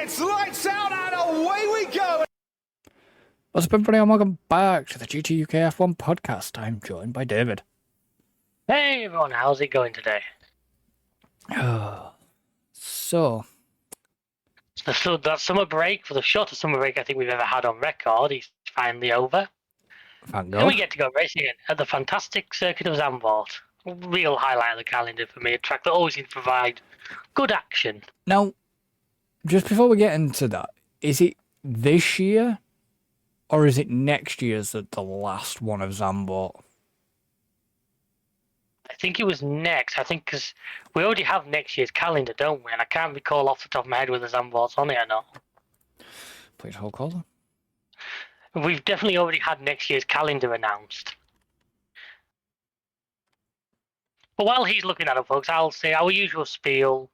It's lights out and away we go! What's up, everybody, and welcome back to the GT UK F1 podcast. I'm joined by David. Hey everyone, how's it going today? So, That summer break, for the shortest summer break I think we've ever had on record, is finally over. thank And we God. get to go racing at the fantastic circuit of Zandvort. Real highlight of the calendar for me, a track that always seems to provide good action. Now, just before we get into that, is it this year or is it next year's that the last one of Zandvort? I think it was next, because we already have next year's calendar, don't we? And I can't recall off the top of my head whether Zandvort's on it or not. Please hold caller. We've definitely already had next year's calendar announced. But while he's looking at it, folks, I'll say our usual spiel.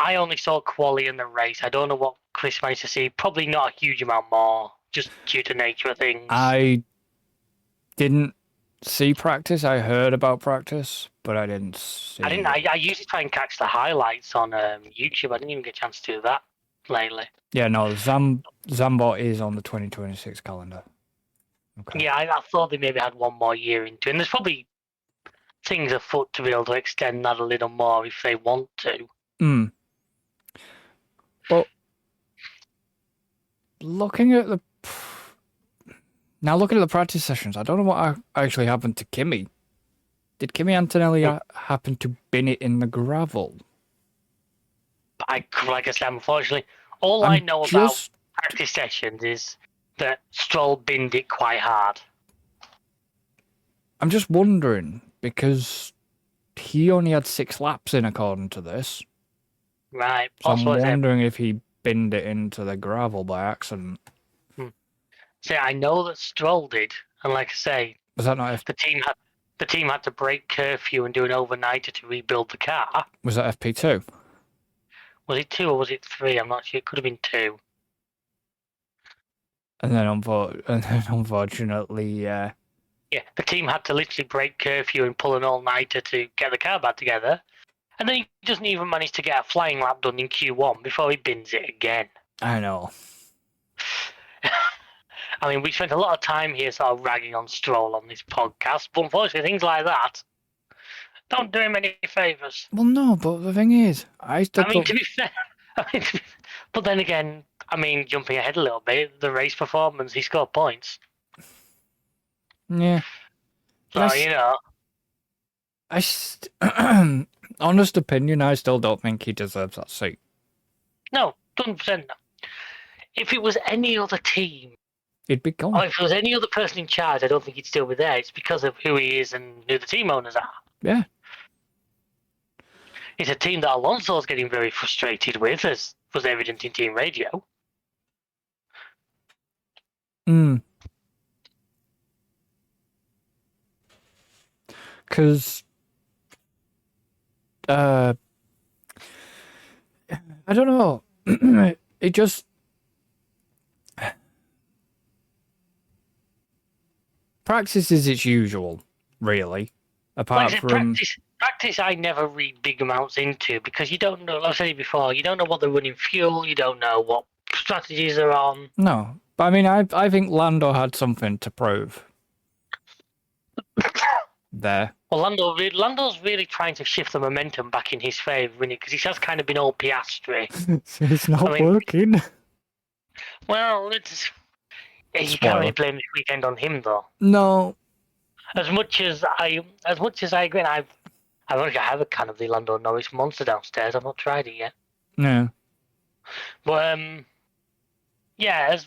I only saw quali in the race. I don't know what Chris managed to see. Probably not a huge amount more, just due to nature of things. I didn't see practice. I heard about practice, but I didn't see. I usually try and catch the highlights on YouTube. I didn't even get a chance to do that lately. Yeah, no, Zandvort is on the 2026 calendar. Okay. Yeah, I thought they maybe had one more year into it. And there's probably things afoot to be able to extend that a little more if they want to. But looking at the practice sessions, I don't know what actually happened to Kimi. Did Kimi Antonelli happen to bin it in the gravel? Like I said, unfortunately, all I know about practice sessions is that Stroll binned it quite hard. I'm just wondering, because he only had 6 laps in according to this. Right. So I'm wondering if he binned it into the gravel by accident. See, I know that Stroll did, and like I say, Was that not the team had to break curfew and do an overnighter to rebuild the car. Was that FP2? Was it 2 or was it 3? I'm not sure. It could have been 2. And then unfortunately, yeah, the team had to literally break curfew and pull an all-nighter to get the car back together. And then he doesn't even manage to get a flying lap done in Q1 before he bins it again. I know. I mean, we spent a lot of time here sort of ragging on Stroll on this podcast, but unfortunately things like that don't do him any favours. Well, no, but the thing is, to be fair, but then again, jumping ahead a little bit, the race performance, he scored points. Yeah. So, honest opinion, I still don't think he deserves that seat. No, 100%. If it was any other team, he'd be gone. Or if it was any other person in charge, I don't think he'd still be there. It's because of who he is and who the team owners are. Yeah. It's a team that Alonso's getting very frustrated with, as was evident in team radio. Because I don't know. It just practice is its usual, really. Apart from practice, I never read big amounts into because you don't know. I've said it before. You don't know what they're running fuel. You don't know what strategies they're on. No, but I think Lando had something to prove there. Well, Lando's really trying to shift the momentum back in his favour, isn't it? Because he has kind of been all Piastri. It's not working. Well, you can't really blame this weekend on him, though. No. As much as I agree, and I have a can of the Lando Norris Monster downstairs. I've not tried it yet. No. But yeah,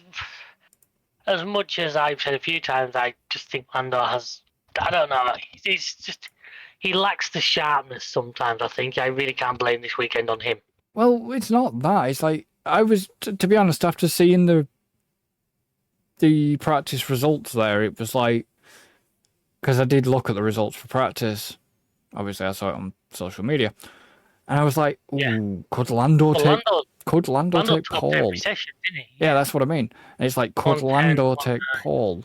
as much as I've said a few times, I just think Lando has. I don't know. He lacks the sharpness sometimes. I think I really can't blame this weekend on him. Well, it's not that. It's like I was, to be honest, after seeing the practice results there, it was like, because I did look at the results for practice. Obviously, I saw it on social media, and I was like, "Ooh, could Lando take pole?" Session, didn't he? Yeah, that's what I mean. And it's like, could Lando take pole?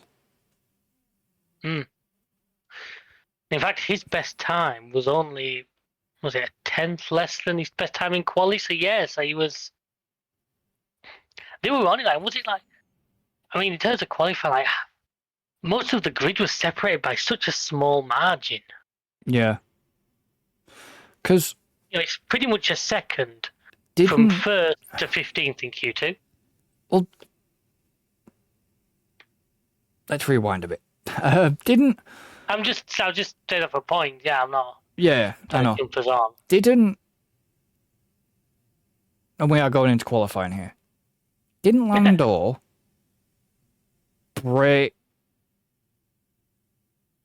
In fact, his best time was only, was it a tenth less than his best time in quali? So yeah, so he was They were only like, was it like? I mean, in terms of qualifying, like most of the grid was separated by such a small margin. Yeah. Because It's pretty much a second from didn't 1st to 15th in Q2. well. Let's rewind a bit. Didn't I'll just straight off a point. Yeah, I'm not. yeah, I know. Jump us on. Didn't, and we are going into qualifying here. Didn't Lando break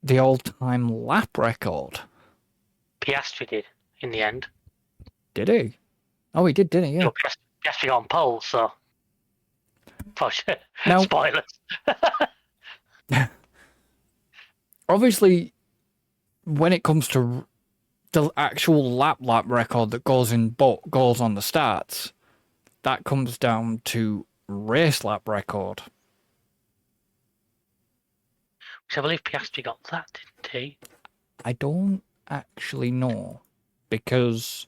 the all-time lap record? Piastri did in the end. Did he? Oh, he did, didn't he? Yeah. No, Piastri got on pole, so. Oh shit! Now- Spoilers. Obviously, when it comes to the actual lap record that goes on the stats, that comes down to race lap record. Which I believe Piastri got that, didn't he? I don't actually know because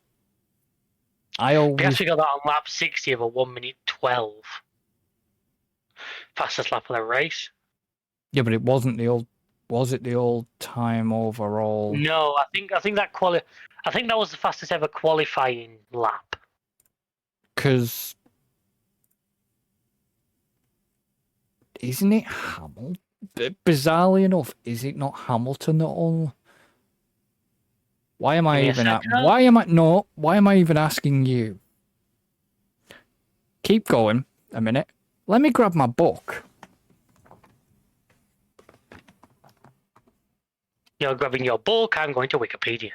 I always Piastri got that on lap 60 of a 1:12. Fastest lap of the race. yeah, but it wasn't the old. Was it the old time overall? No, I think that I think that was the fastest ever qualifying lap. Because isn't it Hamilton? Bizarrely enough, is it not Hamilton that only? Why am I even at? Why am I even asking you? Keep going a minute. Let me grab my book. You're grabbing your book, I'm going to Wikipedia.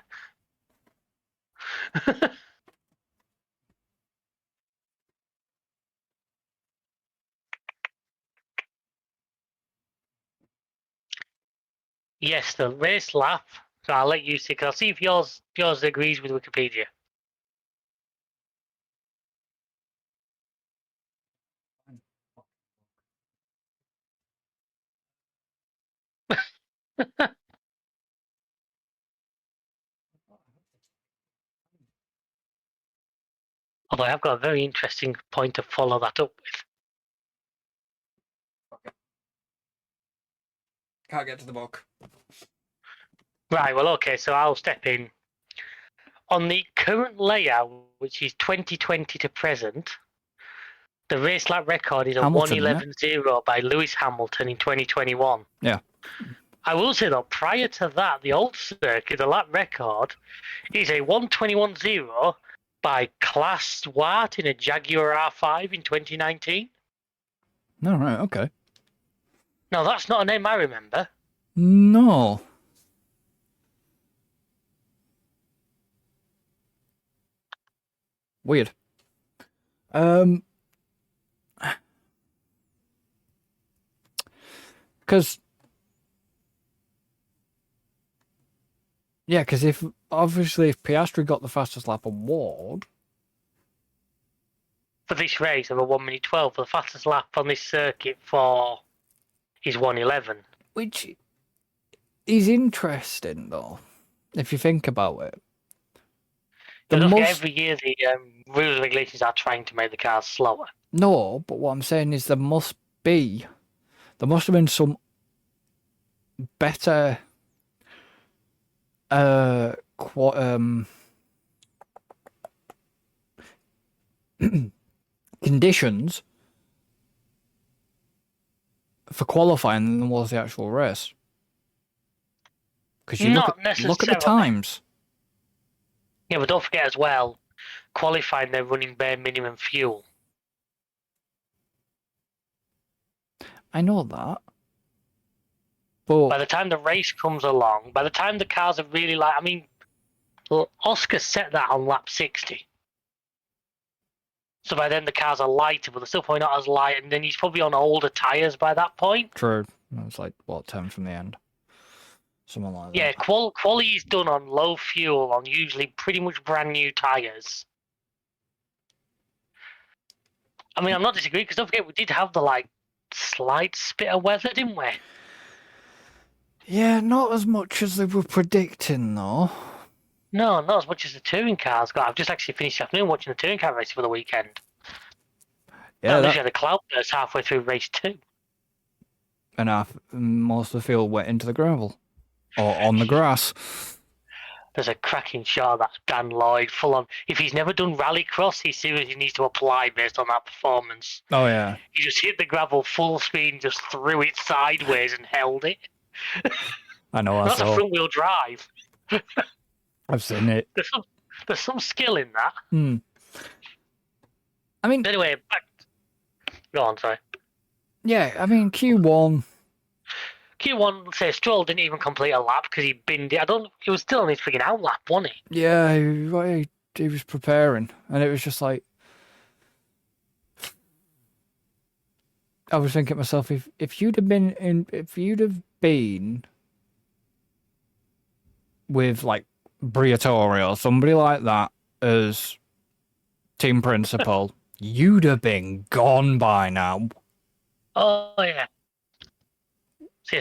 Yes, the race lap. So I'll let you see, because I'll see if yours agrees with Wikipedia. Although I have got a very interesting point to follow that up with. Can't get to the book. Right, well, okay, so I'll step in. On the current layout, which is 2020 to present, the race lap record is a Hamilton, 1:11.0 by Lewis Hamilton in 2021. Yeah. I will say, though, prior to that, the old circuit, the lap record, is a 1:21.0 by Klaas Zwart in a Jaguar R5 in 2019. No, right, okay. Now, that's not a name I remember. No. Weird. Because if Piastri got the fastest lap award For this race of a 1:12, the fastest lap on this circuit for is 1:11. which is interesting though, if you think about it. Every year the rules and regulations are trying to make the cars slower. No, but what I'm saying is there must have been some better conditions for qualifying than there was the actual race. Because you look at the times. Yeah, but don't forget as well, qualifying they're running bare minimum fuel. I know that. But by the time the race comes along, by the time the cars are really Oscar set that on lap 60. So by then the cars are lighter, but they're still probably not as light, and then he's probably on older tyres by that point. True. It's like, 10 from the end? Something like that. Yeah, quality is done on low fuel, on usually pretty much brand new tyres. I mean, I'm not disagreeing, because don't forget, we did have the, slight spit of weather, didn't we? Yeah, not as much as they were predicting, though. No, not as much as the touring cars got. I've just actually finished the afternoon watching the touring car race for the weekend. Yeah, At least we had a cloudburst halfway through race 2. and most of the field went into the gravel or on the grass. There's a cracking shot of that Dan Lloyd full on. If he's never done rallycross, he seriously needs to apply based on that performance. Oh yeah, He just hit the gravel full speed and just threw it sideways and held it. I know. That's a front wheel drive. I've seen it. There's some skill in that. I mean, Anyway, back. Go on, sorry. yeah. I mean, Q1. Q1, say Stroll didn't even complete a lap because he binned it. He was still on his freaking out lap, wasn't he? Yeah, he was preparing, and it was just like I was thinking to myself, if you'd have been with like Briatore or somebody like that as team principal, you'd have been gone by now. Oh yeah.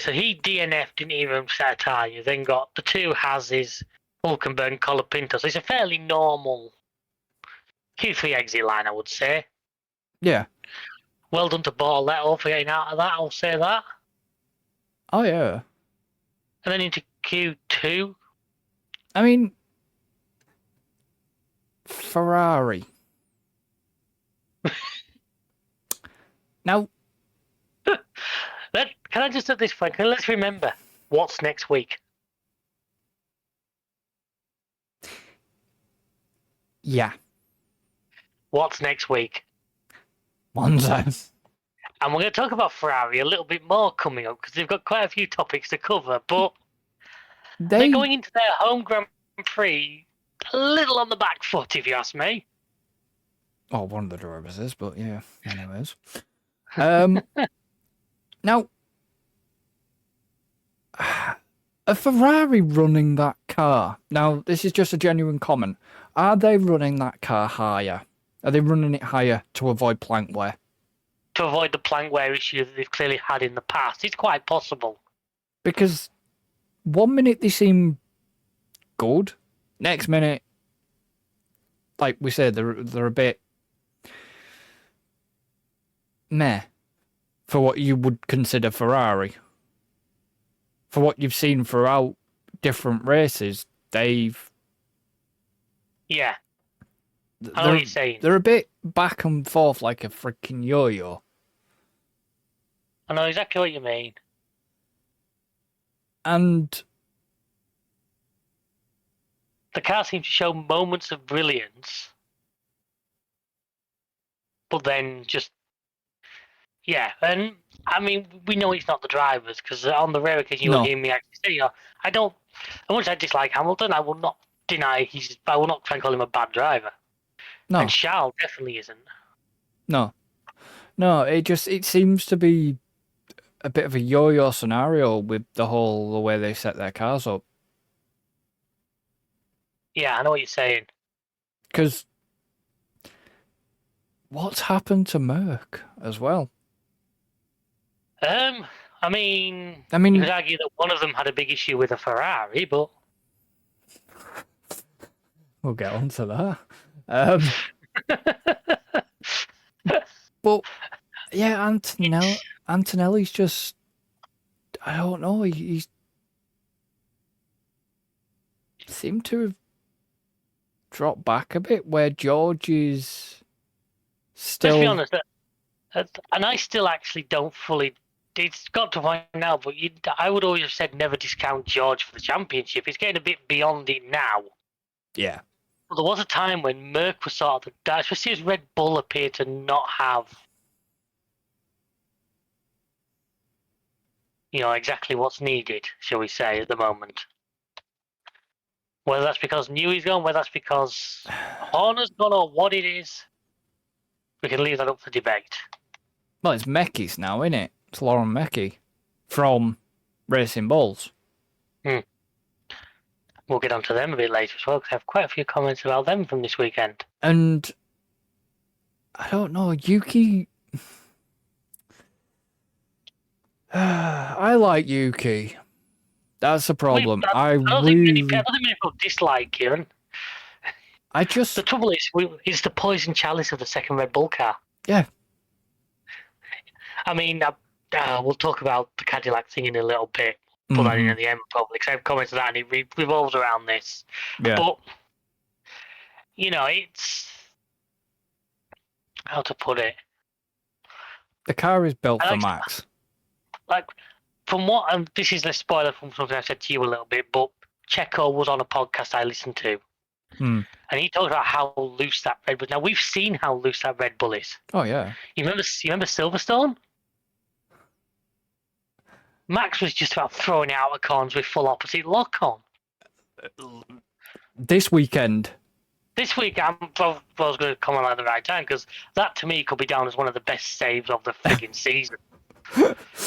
So he DNF, didn't even set a tyre. Then got the two Hazes, Hulkenberg and Colapinto. So it's a fairly normal Q3 exit line, I would say. Yeah. Well done to Bortoletto for getting out of that, I'll say that. Oh yeah. And then into Q2. I mean, Ferrari. Now, Can I just at this point, let's remember what's next week? yeah. What's next week? Monza. And we're going to talk about Ferrari a little bit more coming up because they've got quite a few topics to cover, but they're going into their home Grand Prix a little on the back foot, if you ask me. Oh, one of the drivers is, but yeah, anyways. Now, a Ferrari running that car. Now, this is just a genuine comment. Are they running that car higher? Are they running it higher to avoid plank wear? To avoid the plank wear issue that they've clearly had in the past. It's quite possible. Because 1 minute they seem good. Next minute, like we said, they're a bit meh for what you would consider Ferrari. For what you've seen throughout different races, they've... Yeah. I know what you're saying. They're a bit back and forth like a freaking yo-yo. I know exactly what you mean. And the car seems to show moments of brilliance, but then just... Yeah, and I mean, we know it's not the drivers because on the rare occasion you'll hear me actually say, I don't... As much as I dislike Hamilton, I will not deny I will not try and call him a bad driver. no. And Charles definitely isn't. No, it seems to be a bit of a yo-yo scenario with the way they set their cars up. Yeah, I know what you're saying. Because what's happened to Merck as well? I mean, you could argue that one of them had a big issue with a Ferrari, but we'll get on to that. But yeah, Antonelli's just, I don't know, he seemed to have dropped back a bit where George is still... Let's be honest, and I still actually don't fully... It's got to a point now, but I would always have said never discount George for the championship. It's getting a bit beyond it now. Yeah. But there was a time when Merck was sort of the... Especially as Red Bull appeared to not have... exactly what's needed, shall we say, at the moment. Whether that's because Newey's gone, whether that's because Horner's gone, or what it is, we can leave that up for debate. Well, it's Mecky's now, isn't it? It's Lauren Mecky from Racing Bulls. We'll get onto them a bit later as well, because I have quite a few comments about them from this weekend. And I don't know, Yuki... I like Yuki. That's the problem. I don't think many people dislike Kieran. The trouble is, it's the poison chalice of the second Red Bull car. Yeah. I mean, we'll talk about the Cadillac thing in a little bit. Put that in at the end, probably, because I've commented on that, and it revolves around this. Yeah. But, it's... How to put it? The car is built for like, Max. Like, from what... this is a spoiler from something I said to you a little bit, but Checo was on a podcast I listened to, and he talked about how loose that Red Bull... Now, we've seen how loose that Red Bull is. Oh, yeah. You remember Silverstone? Max was just about throwing it out of corners with full opposite lock on. This weekend. This week, I was going to comment at the right time, because that, to me, could be down as one of the best saves of the frigging season.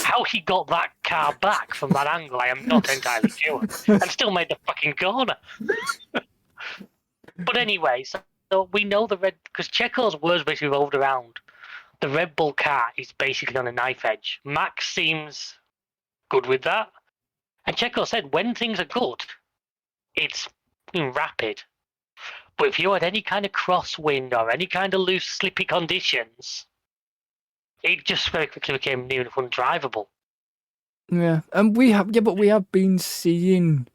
How he got that car back from that angle, I am not entirely sure. And still made the fucking corner. But anyway, so we know because Checo's words basically revolved around the Red Bull car is basically on a knife edge. Max seems good with that. And Checo said when things are good, it's rapid. But if you had any kind of crosswind or any kind of loose, slippy conditions, it just very quickly became near enough undrivable. Yeah, and we have been seeing.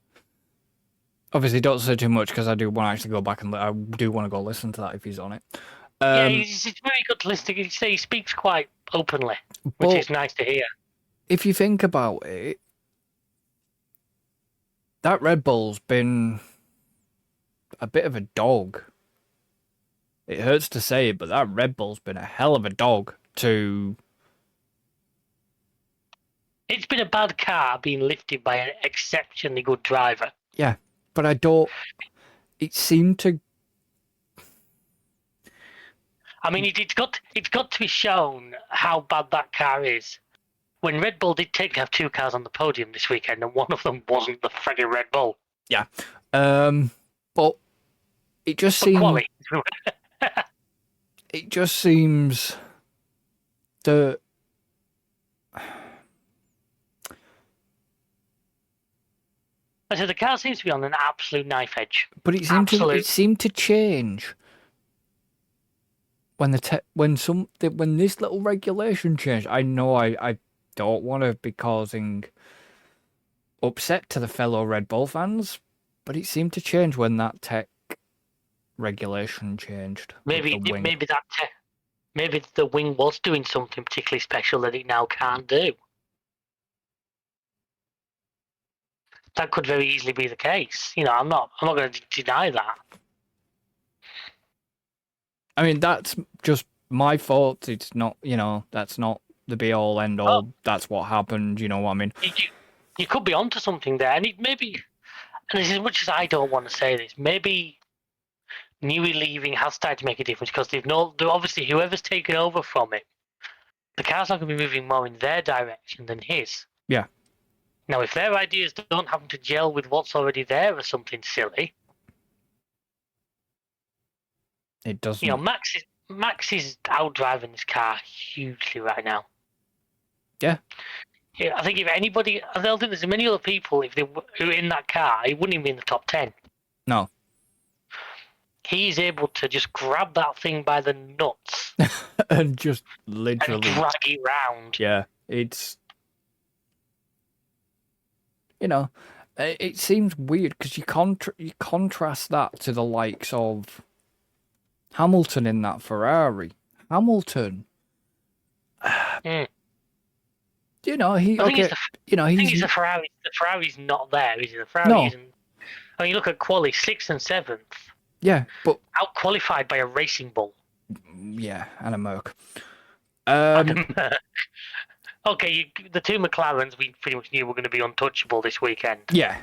Obviously, don't say too much because I do want to actually go back and I do want to go listen to that if he's on it. Yeah, it's very good to listen to. He speaks quite openly, which is nice to hear. If you think about it, that Red Bull's been a bit of a dog. It hurts to say it, but that Red Bull's been a hell of a dog to... It's been a bad car being lifted by an exceptionally good driver. Yeah, but I don't... It seemed to... I mean, it's got to be shown how bad that car is. When Red Bull did have two cars on the podium this weekend, and one of them wasn't the frigging Red Bull. Yeah. But it just seems... it just seems that... I said the car seems to be on an absolute knife edge. But it seemed to change when when this little regulation changed. I know I don't want to be causing upset to the fellow Red Bull fans, but it seemed to change when that tech regulation changed. Maybe the wing was doing something particularly special that it now can't do. That could very easily be the case. I'm not going to deny that. I mean, that's just my fault. It's not, that's not the be all end all. Oh. That's what happened. You know what I mean? You could be onto something there, and as much as I don't want to say this, maybe Newey leaving has started to make a difference because they're obviously whoever's taken over from it, the car's not going to be moving more in their direction than his. Yeah. Now, if their ideas don't happen to gel with what's already there or something silly, it doesn't. Max is outdriving this car hugely right now. Yeah. Yeah, I think if anybody, I don't think there's many other people who are in that car, he wouldn't even be in the top 10. No. He's able to just grab that thing by the nuts and just literally drag it round. Yeah, it's it seems weird because you contrast that to the likes of Hamilton in that Ferrari. Hamilton, he's the Ferrari. The Ferrari's not there, is it? The Ferrari isn't. I mean, you look at quali 6th and 7th. Yeah, but out qualified by a racing bull. Yeah, and a Merc. Okay, the two McLarens we pretty much knew were going to be untouchable this weekend. Yeah.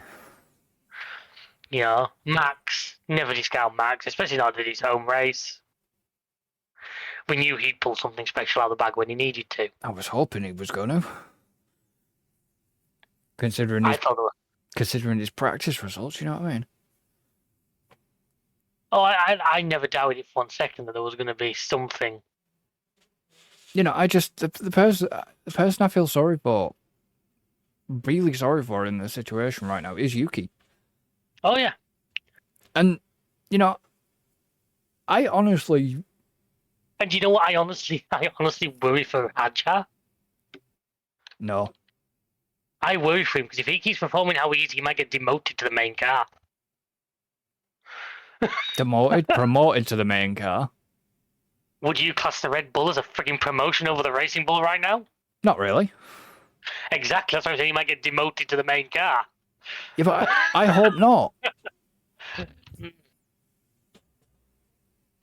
Max, never discount Max, especially not at his home race. We knew he'd pull something special out of the bag when he needed to. I was hoping he was going to. Considering his practice results, you know what I mean? Oh, I never doubted it for 1 second that there was going to be something. I just the person I feel sorry for, really sorry for in this situation right now is Yuki. Oh yeah, and I honestly. And you know what? I honestly worry for Hadjar. No. I worry for him because if he keeps performing how he is, he might get demoted to the main car. Promoted to the main car. Would you class the Red Bull as a freaking promotion over the Racing Bull right now? Not really. Exactly. That's why I'm saying he might get demoted to the main car. Yeah, but I hope not.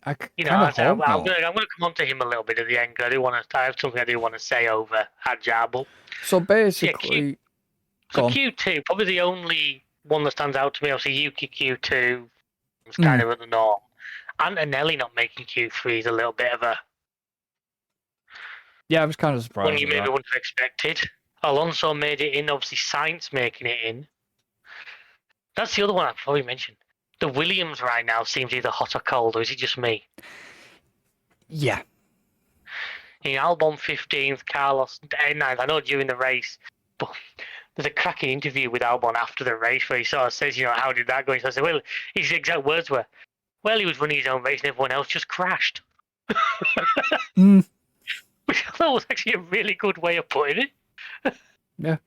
I'm going to come on to him a little bit at the end because I have something I do want to say over Hadjabal. So basically, Q2, probably the only one that stands out to me. Obviously, Yuki Q2 was kind of at the norm. Antonelli not making Q3 is a little bit of a... Yeah, I was kind of surprised. One you maybe wouldn't have expected. Alonso made it in, obviously Sainz making it in. That's the other one I probably mentioned. The Williams right now seems either hot or cold, or is it just me? Yeah. In Albon 15th, Carlos 9th. I know during the race, but there's a cracking interview with Albon after the race where he sort of says, how did that go? He says, well, his exact words were, well, he was running his own race and everyone else just crashed. Which I thought was actually a really good way of putting it. Yeah.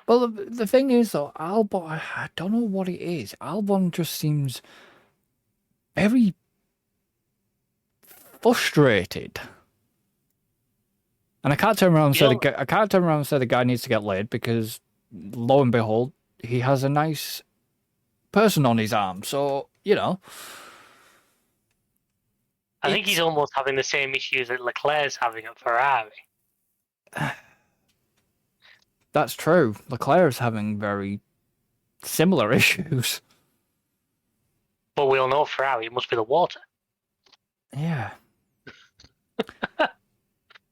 Well, the thing is, though, Albon, I don't know what it is. Albon just seems very frustrated. And I can't turn around and say the guy needs to get laid because, lo and behold, he has a nice person on his arm. So, I think he's almost having the same issues that Leclerc's having at Ferrari. That's true. Leclerc's having very similar issues. But we all know Ferrari, it must be the water. Yeah.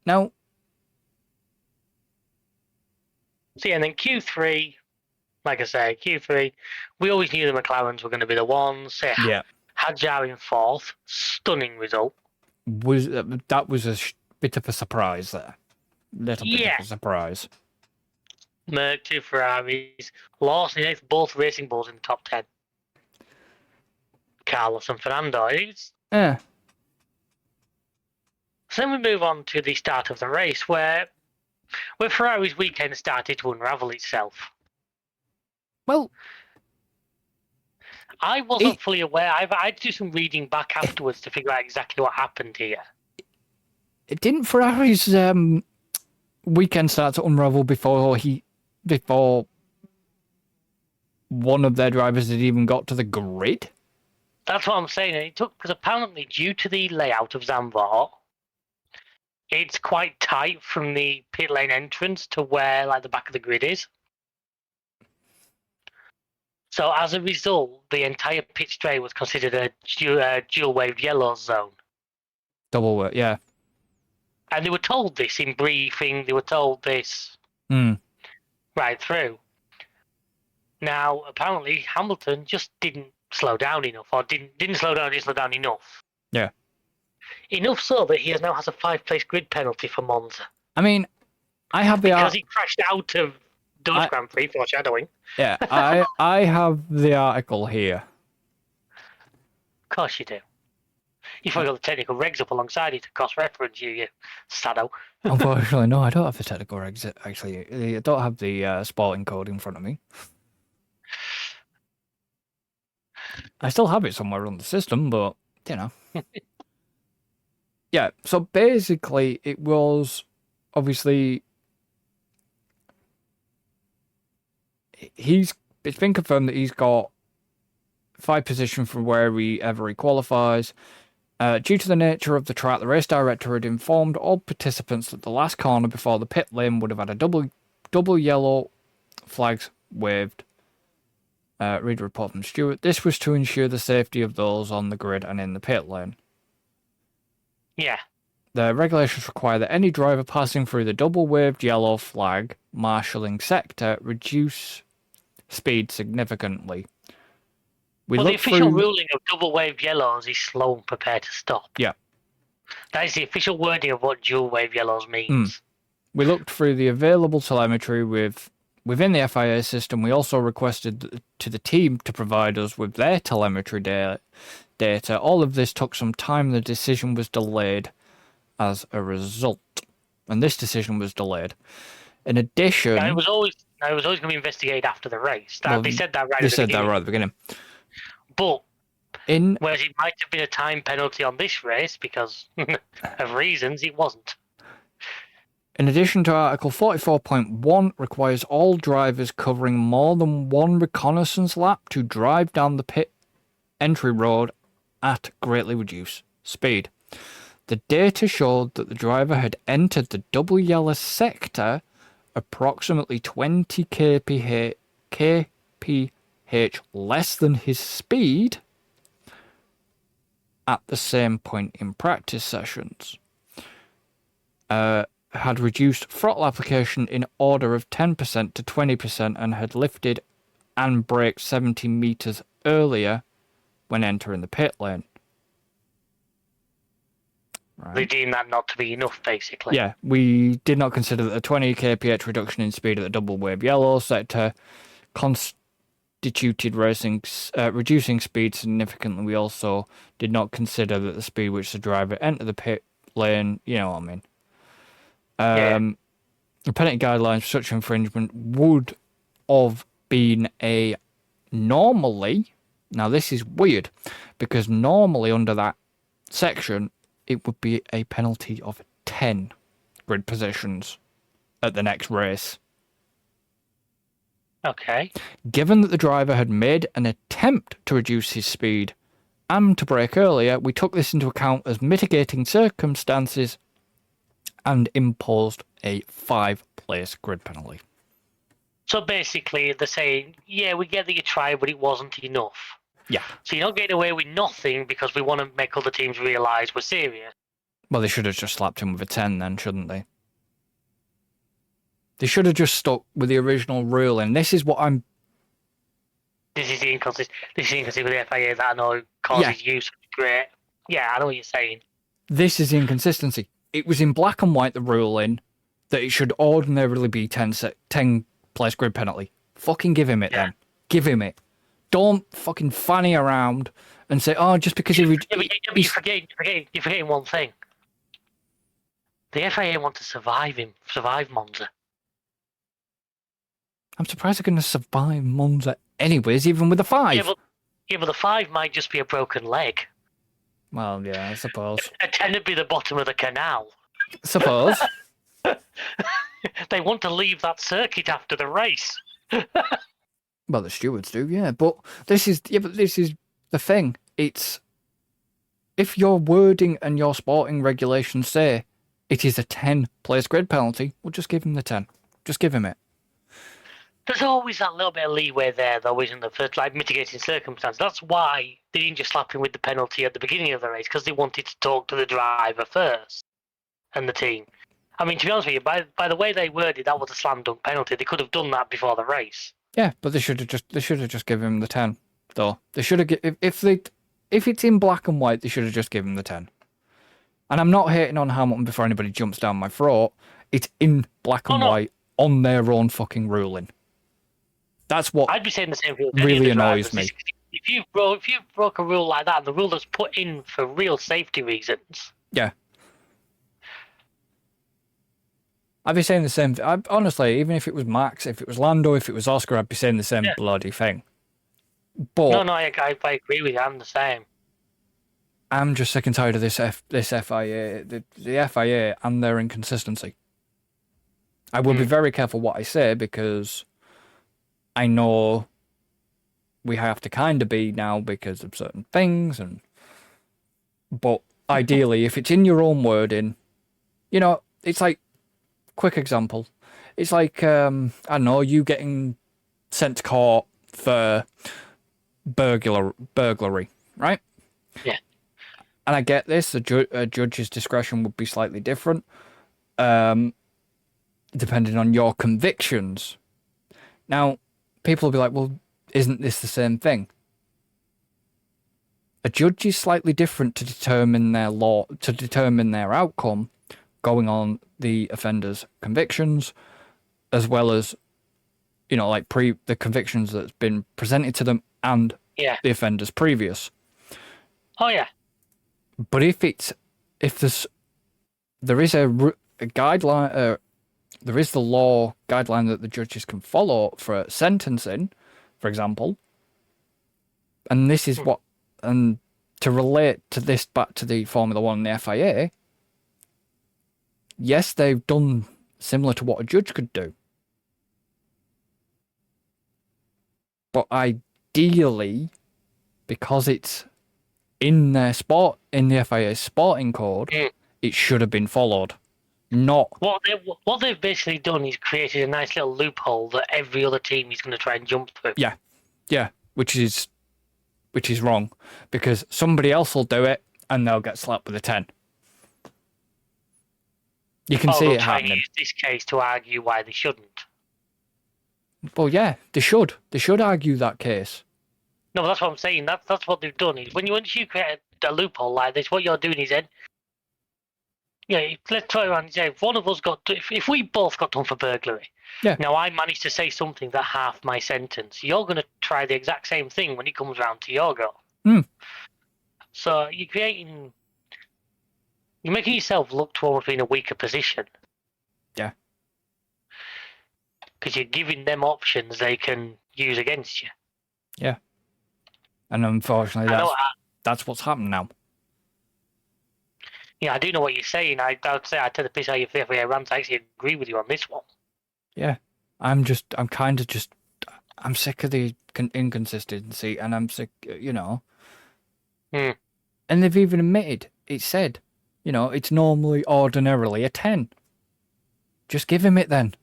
Now. So yeah, and then Q3, like I say, Q3, we always knew the McLarens were going to be the ones. Yeah. Hadjar in 4th, stunning result. That was a bit of a surprise there. Little bit of a surprise. Merc, 2 Ferraris, Lawson in 8th, both Racing Bulls in the top 10. Carlos and Fernando. Yeah. So then we move on to the start of the race where Ferrari's weekend started to unravel itself. Well, I wasn't fully aware. I had to do some reading back afterwards to figure out exactly what happened here. Didn't Ferrari's weekend start to unravel before one of their drivers had even got to the grid? That's what I'm saying. It took, because apparently due to the layout of Zandvort, it's quite tight from the pit lane entrance to where the back of the grid is. So as a result, the entire pit straight was considered a dual wave yellow zone. Double work, yeah. And they were told this in briefing. They were told this right through. Now, apparently, Hamilton just didn't slow down enough, or didn't slow down enough. Yeah. Enough so that he now has a 5-place grid penalty for Monza. I mean, I have because he crashed out of Dutch Grand Prix, foreshadowing. Yeah, I have the article here. Of course you do. You've probably got the technical regs up alongside it to cross-reference you sado. Unfortunately, no, I don't have the technical regs, actually. I don't have the sporting code in front of me. I still have it somewhere on the system, but, Yeah, so basically it was, obviously, it's been confirmed that he's got 5 position from wherever he qualifies. Due to the nature of the track, the race director had informed all participants that the last corner before the pit lane would have had a double yellow flags waved. Read a report from Stewart. This was to ensure the safety of those on the grid and in the pit lane. Yeah. The regulations require that any driver passing through the double waved yellow flag marshalling sector reduce speed significantly. The official ruling of double wave yellows is slow and prepare to stop. Yeah. That is the official wording of what dual wave yellows means. We looked through the available telemetry within the FIA system. We also requested to the team to provide us with their telemetry data. All of this took some time. The decision was delayed as a result. And this decision was delayed. In addition, Now, it was always going to be investigated after the race. They said that right. They at the said beginning. that right at the beginning. But whereas it might have been a time penalty on this race because of reasons, it wasn't. In addition to Article 44.1 requires all drivers covering more than one reconnaissance lap to drive down the pit entry road at greatly reduced speed. The data showed that the driver had entered the double yellow sector approximately 20 kph less than his speed at the same point in practice sessions. Had reduced throttle application in order of 10% to 20% and had lifted and braked 70 metres earlier when entering the pit lane. Right. They deemed that not to be enough, basically. Yeah, we did not consider that a 20 kph reduction in speed at the double wave yellow sector constituted reducing speed significantly. We also did not consider that the speed which the driver entered the pit lane, you know what I mean. The penalty guidelines for such infringement would have been a normally, now this is weird, because normally under that section, it would be a penalty of 10 grid positions at the next race. Okay. Given that the driver had made an attempt to reduce his speed and to brake earlier, we took this into account as mitigating circumstances and imposed a 5-place grid penalty. So basically, they're saying, yeah, we get that you tried, but it wasn't enough. Yeah. So you're not getting away with nothing because we want to make other teams realise we're serious. Well, they should have just slapped him with a 10 then, shouldn't they? They should have just stuck with the original ruling. This is what I'm... This is the inconsistency with the FIA that I know causes you such great... Yeah, I know what you're saying. This is the inconsistency. It was in black and white, the ruling, that it should ordinarily be 10-place grid penalty. Fucking give him it then. Give him it. Don't fucking fanny around and say, oh, just because you're forgetting one thing. The FIA want to survive Monza. I'm surprised they're going to survive Monza anyways, even with a 5. Yeah, but the 5 might just be a broken leg. Well, yeah, I suppose. A 10 would be the bottom of the canal. Suppose. They want to leave that circuit after the race. Well, the stewards do, yeah. But this is the thing. It's if your wording and your sporting regulations say it is a 10-place grid penalty, well, just give him the 10. Just give him it. There's always that little bit of leeway there, though, isn't there, for mitigating circumstances. That's why they didn't just slap him with the penalty at the beginning of the race, because they wanted to talk to the driver first and the team. I mean, to be honest with you, by the way they worded, that was a slam dunk penalty. They could have done that before the race. Yeah, but they should have just given him the 10. Though they should have if it's in black and white, they should have just given him the 10. And I'm not hating on Hamilton before anybody jumps down my throat. It's in black and white on their own fucking ruling. That's what I'd be saying the same thing. Really annoys me. If you broke a rule like that, and the rule that's put in for real safety reasons. Yeah. I'd be saying the same. Honestly, even if it was Max, if it was Lando, if it was Oscar, I'd be saying the same bloody thing. But no, I agree with you. I'm the same. I'm just sick and tired of this FIA, the FIA and their inconsistency. I will be very careful what I say because I know we have to kind of be now because of certain things, but ideally, if it's in your own wording, you know, it's like, quick example, it's like, I don't know, you getting sent to court for burglary, right? Yeah. And I get this, a judge's discretion would be slightly different, depending on your convictions. Now, people will be like, well, isn't this the same thing? A judge is slightly different to determine their outcome, going on the offender's convictions, as well as, you know, like the convictions that's been presented to them and the offender's previous. Oh yeah. But if there is a guideline, there is the law guideline that the judges can follow for sentencing, for example. And this is what, and to relate to this back to the Formula One and the FIA, yes, they've done similar to what a judge could do. But ideally, because it's in their sport, in the FIA sporting code, it should have been followed. Not what they've basically done is created a nice little loophole that every other team is going to try and jump through. Yeah, which is wrong, because somebody else will do it and they'll get slapped with a 10. You can see it happening. Use this case to argue why they shouldn't. Well, yeah, they should. They should argue that case. No, but that's what I'm saying. That's what they've done. Is once you create a loophole like this, what you're doing is then, let's try around and say, if one of us if we both got done for burglary, now I managed to say something that half my sentence, you're going to try the exact same thing when it comes round to your go. So you're making yourself look to almost be in a weaker position. Yeah. Because you're giving them options they can use against you. Yeah. And unfortunately, that's what's happened now. Yeah, I do know what you're saying. I would say I take the piss out of your FIA rant. I actually agree with you on this one. Yeah. I'm sick of the inconsistency, and I'm sick, And they've even admitted, it said, it's ordinarily a 10. Just give him it then.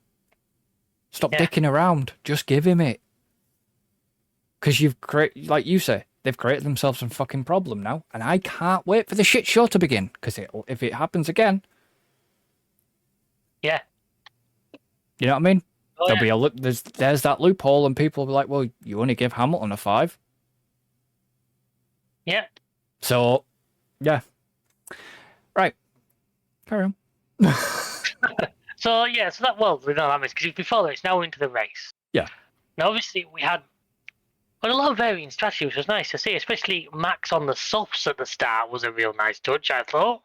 Stop dicking around. Just give him it. Because like you say, they've created themselves some fucking problem now, and I can't wait for the shit show to begin, because if it happens again... Yeah. You know what I mean? There'll be there's that loophole, and people will be like, well, you only give Hamilton a 5. Yeah. So, yeah. Right. Carry on. So we know that makes, because before that, it's now into the race. Yeah. Now, obviously, we had a lot of varying strategy, which was nice to see, especially Max on the softs at the start was a real nice touch, I thought.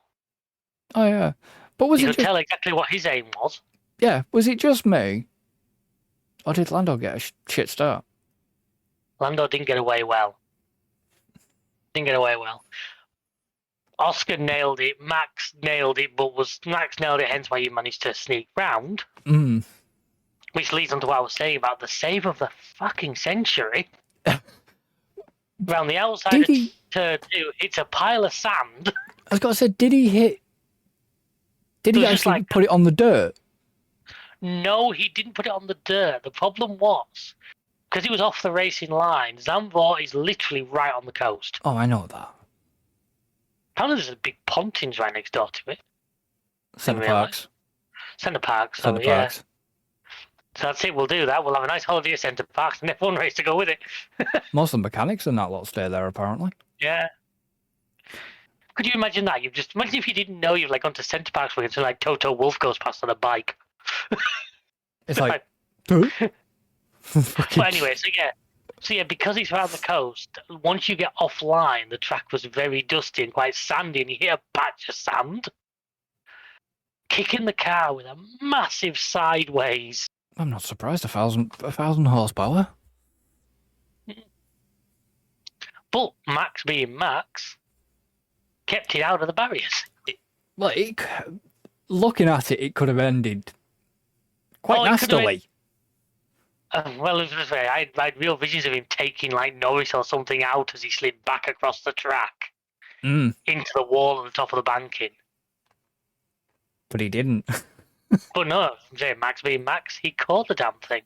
Oh, yeah. But you could tell exactly what his aim was. Yeah. Was it just me? Or did Lando get a shit start? Lando didn't get away well. Oscar nailed it, Max nailed it, Max nailed it, hence why you managed to sneak round. Which leads on to what I was saying about the save of the fucking century. Round the outside of turn 2, it's a pile of sand. I was going to say, did he actually put it on the dirt? No, he didn't put it on the dirt. The problem was, because he was off the racing line, Zandvort is literally right on the coast. Oh, I know that. Apparently there's a big pontins right next door to it. Centre Parks. Centre Parks. So that's it, we'll do that. We'll have a nice holiday at Centre Parks and F1 race to go with it. Most of the mechanics and that lot stay there, apparently. Yeah. Could you imagine that? Imagine if you didn't know you've gone to Centre Parks with until Toto Wolff goes past on a bike. It's like... But anyway, so yeah, because it's around the coast, once you get offline, the track was very dusty and quite sandy, and you hit a patch of sand. Kicking the car with a massive sideways. I'm not surprised. 1,000 horsepower. But Max being Max, kept it out of the barriers. Looking at it, it could have ended quite nastily. I had real visions of him taking Norris or something out as he slid back across the track into the wall at the top of the banking. But he didn't. But no, I'm saying Max being Max, he caught the damn thing.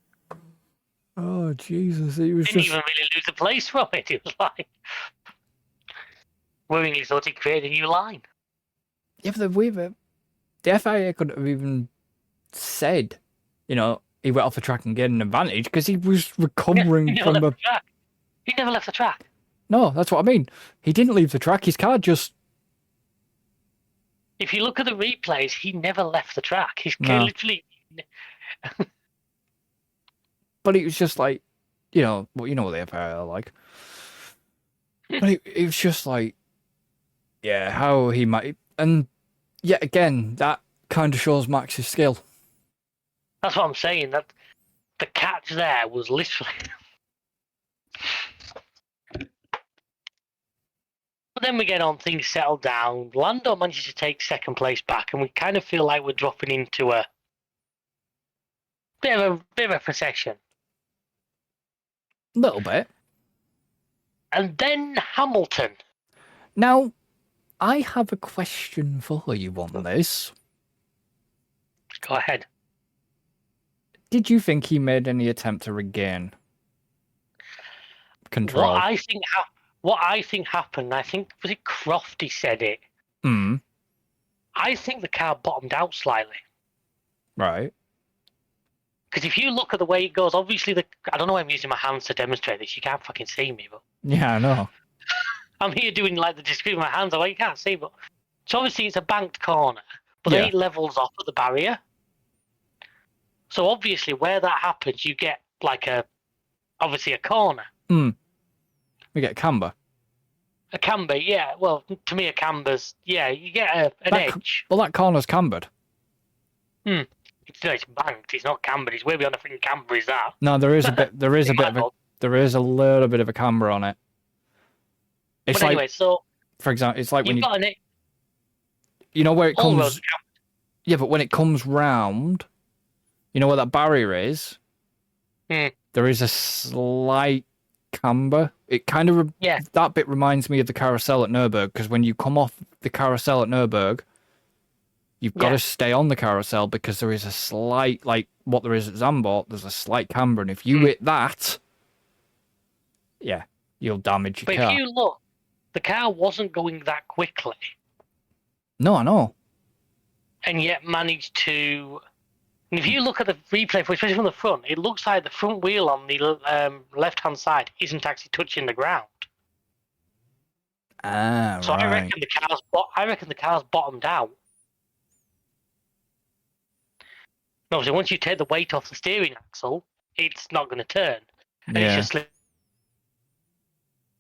Oh, Jesus. Didn't even really lose the place from it. He was willingly thought he created a new line. Yeah, but the FIA could have even said, he went off the track and gained an advantage because he was recovering from the track. He never left the track. No, that's what I mean. He didn't leave the track. His car just... If you look at the replays, he never left the track. He's literally... But it was just what the FIA are like. But it was just how he might... And yet again, that kind of shows Max's skill. That's what I'm saying. That the catch there was literally. But then we get on, things settle down. Lando manages to take second place back, and we kind of feel like we're dropping into a bit of a procession. A little bit. And then Hamilton. Now, I have a question for you on this. Go ahead. Did you think he made any attempt to regain control? What I think happened, I think, was it Crofty said it? I think the car bottomed out slightly. Right. Because if you look at the way it goes, obviously, I don't know why I'm using my hands to demonstrate this. You can't fucking see me, but Yeah, I know. I'm here doing like the discrete with my hands. You can't see, but so obviously it's a banked corner, but then it levels off at the barrier. So obviously, where that happens, you get like obviously a corner. We get camber. A camber, yeah. Well, to me, a camber's you get an edge. Well, that corner's cambered. It's banked. It's not cambered. It's way beyond a freaking camber. Is that? No, there is a bit. There is a bit of a. There is a little bit of a camber on it. It's but anyway, so for example, it's like when got you know where it comes. Yeah, but when it comes round, you know where that barrier is. There is a slight camber. It kind of that bit reminds me of the carousel at Nürburgring, because when you come off the carousel at Nürburgring, you've got to stay on the carousel because there is a slight, like what there is at Zandvort, there's a slight camber, and if you hit that, you'll damage your car. But if you look, the car wasn't going that quickly. No, I know. And yet managed to. And if you look at the replay, especially from the front, it looks like the front wheel on the left-hand side isn't actually touching the ground. So I reckon the car's bottomed out. Obviously, once you take the weight off the steering axle, it's not going to turn, and it's just slipping.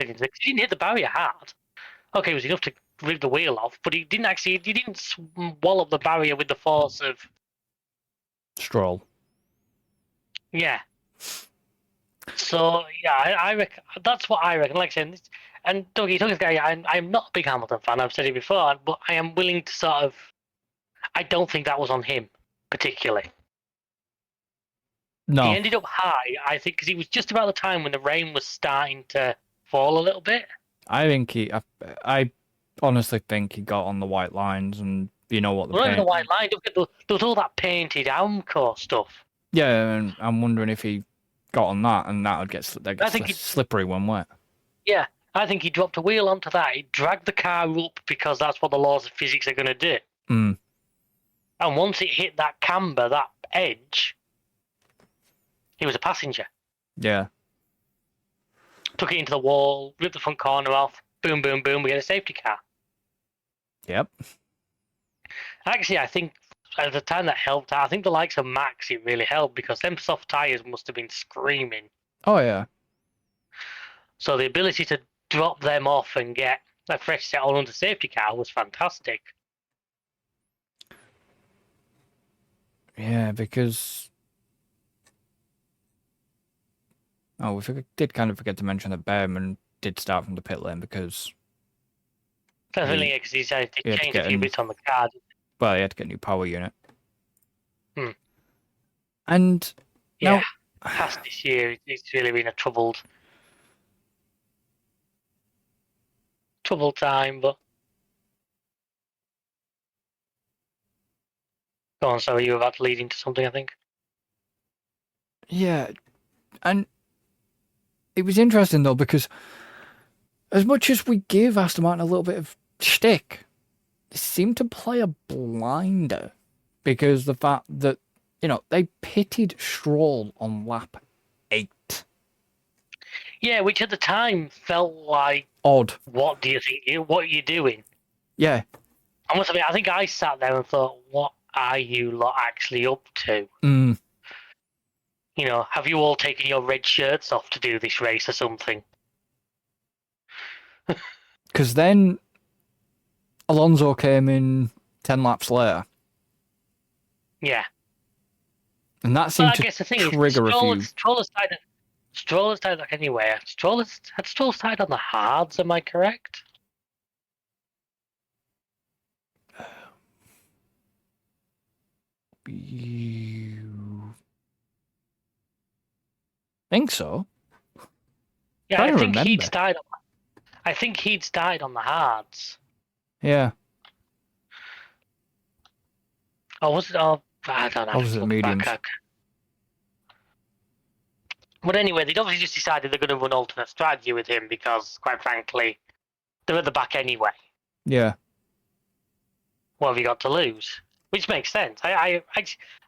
He didn't hit the barrier hard. Okay, it was enough to rip the wheel off, but he didn't swallow the barrier with the force of Stroll. Yeah. So I reckon that's what I reckon. Like I said, and Dougie, I'm not a big Hamilton fan. I've said it before, but I am willing to sort of. I don't think that was on him particularly. No. He ended up high, I think, because he was just about the time when the rain was starting to fall a little bit. I think I honestly think he got on the white lines, and you know what the the white line. There was all that painted Amco stuff. Yeah, and I'm wondering if he got on that, and that would get slippery when wet. Yeah, I think he dropped a wheel onto that. He dragged the car up because that's what the laws of physics are going to do. And once it hit that camber, that edge, he was a passenger. Yeah. Took it into the wall, ripped the front corner off, boom, boom, boom, we get a safety car. Yep. Actually, I think at the time that helped out. I think the likes of Max, it really helped because them soft tyres must have been screaming. Oh, yeah. So the ability to drop them off and get a fresh set on under safety car was fantastic. Yeah, because... Oh, we did kind of forget to mention that Behrman did start from the pit lane because... Definitely, because he said he changed a few bits on the car. Well, he had to get a new power unit. And yeah, past this year, it's really been a troubled time. But go on, so you were about to lead into something, I think. Yeah, and it was interesting though because as much as we give Aston Martin a little bit of shtick, they seem to play a blinder because the fact that, you know, they pitted Stroll on lap 8. Yeah, which at the time felt like odd. What do you think? What are you doing? Yeah. I must admit, I think I sat there and thought, what are you lot actually up to? You know, have you all taken your red shirts off to do this race or something? Because then Alonso came in 10 laps later. Yeah. And that But seemed I to guess the thing is, trigger a few. Stroll started like anyway. Stroll started on the hards. Am I correct? You think so? Yeah, Trying I to think remember. he'd started on the hards. Yeah. Or was it? Oh, I don't know. Or was it Look mediums? back. But anyway, they'd obviously just decided they're going to run alternate strategy with him because, quite frankly, they're at the back anyway. Yeah. What have you got to lose? Which makes sense. I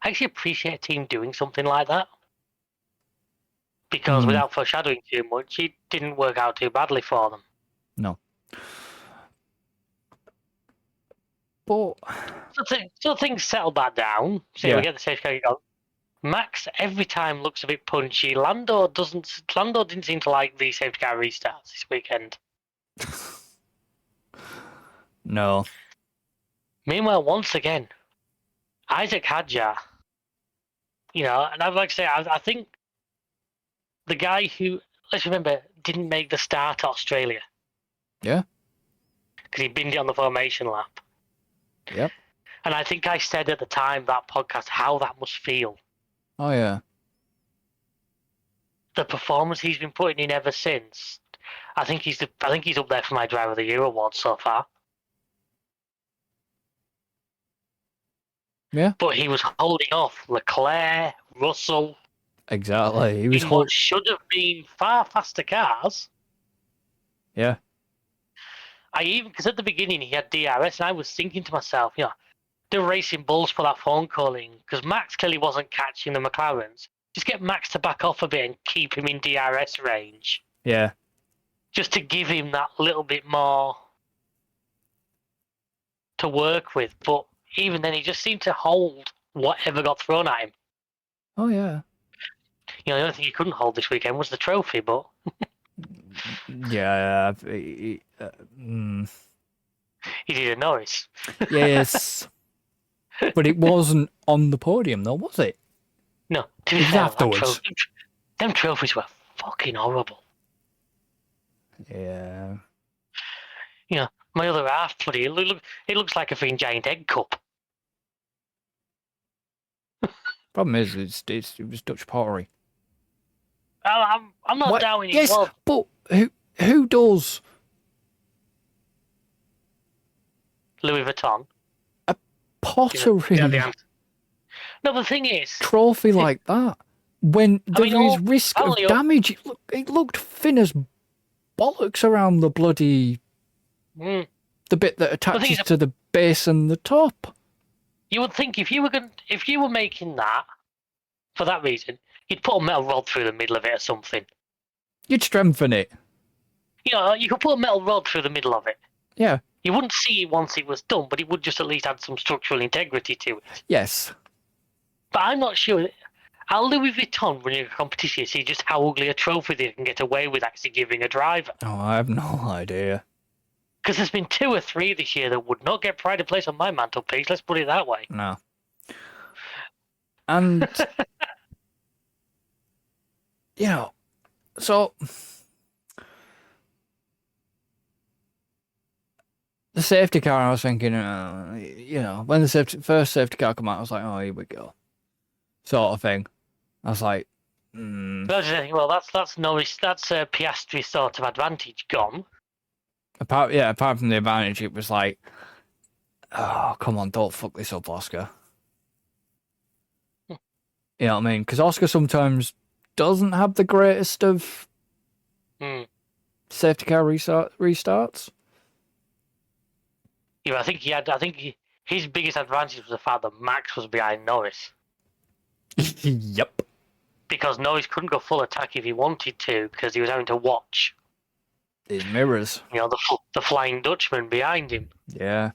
actually appreciate a team doing something like that. Because without foreshadowing too much, it didn't work out too badly for them. No. But So things settle back down. So Yeah. we get the safety car going. Max every time looks a bit punchy. Lando didn't seem to like the safety car restarts this weekend. no. Meanwhile, once again, Isaac Hadjar, and I'd like to say, I think the guy who, let's remember, didn't make the start at Australia. Yeah. Because he binned it on the formation lap. Yep. And I think I said at the time that podcast how that must feel. Oh yeah. The performance he's been putting in ever since. I think he's up there for my Driver of the Year award so far. Yeah. But he was holding off Leclerc, Russell. Exactly. He was in what should have been far faster cars. Yeah. Because at the beginning he had DRS, and I was thinking to myself, they're racing bulls for that phone calling because Max clearly wasn't catching the McLarens. Just get Max to back off a bit and keep him in DRS range. Yeah. Just to give him that little bit more to work with. But even then, he just seemed to hold whatever got thrown at him. Oh yeah. The only thing he couldn't hold this weekend was the trophy, but yeah. he did a noise. Yes. But it wasn't on the podium, though, was it? No, to It be was fair, afterwards. them trophies were fucking horrible. Yeah. My other half, bloody, it looks like a freaking giant egg cup. Problem is, it was Dutch pottery. I'm not doubting it. Yes, Well, but who does Louis Vuitton. pottery Yeah, the answer. No, the thing is, trophy like that when there is all- risk of apparently all- damage? It looked thin as bollocks around the bloody mm, the bit that attaches to the base and the top. you would think if you were making that for that reason, you'd put a metal rod through the middle of it or something. You'd strengthen it. You could put a metal rod through the middle of it. Yeah. You wouldn't see it once it was done, but it would just at least add some structural integrity to it. Yes. But I'm not sure. Are Louis Vuitton running a competition to see just how ugly a trophy they can get away with actually giving a driver? Oh, I have no idea. Because there's been 2 or 3 this year that would not get pride of place on my mantelpiece, let's put it that way. No. And so the safety car, I was thinking, when the first safety car come out, I was like, oh, here we go, sort of thing. I was like, Well, that's Norris, that's Piastri's sort of advantage gone. Apart from the advantage, it was like, oh, come on, don't fuck this up, Oscar. You know what I mean? Because Oscar sometimes doesn't have the greatest of safety car restarts. Yeah, I think his biggest advantage was the fact that Max was behind Norris. Yep. Because Norris couldn't go full attack if he wanted to, because he was having to watch His mirrors. the Flying Dutchman behind him. Yeah.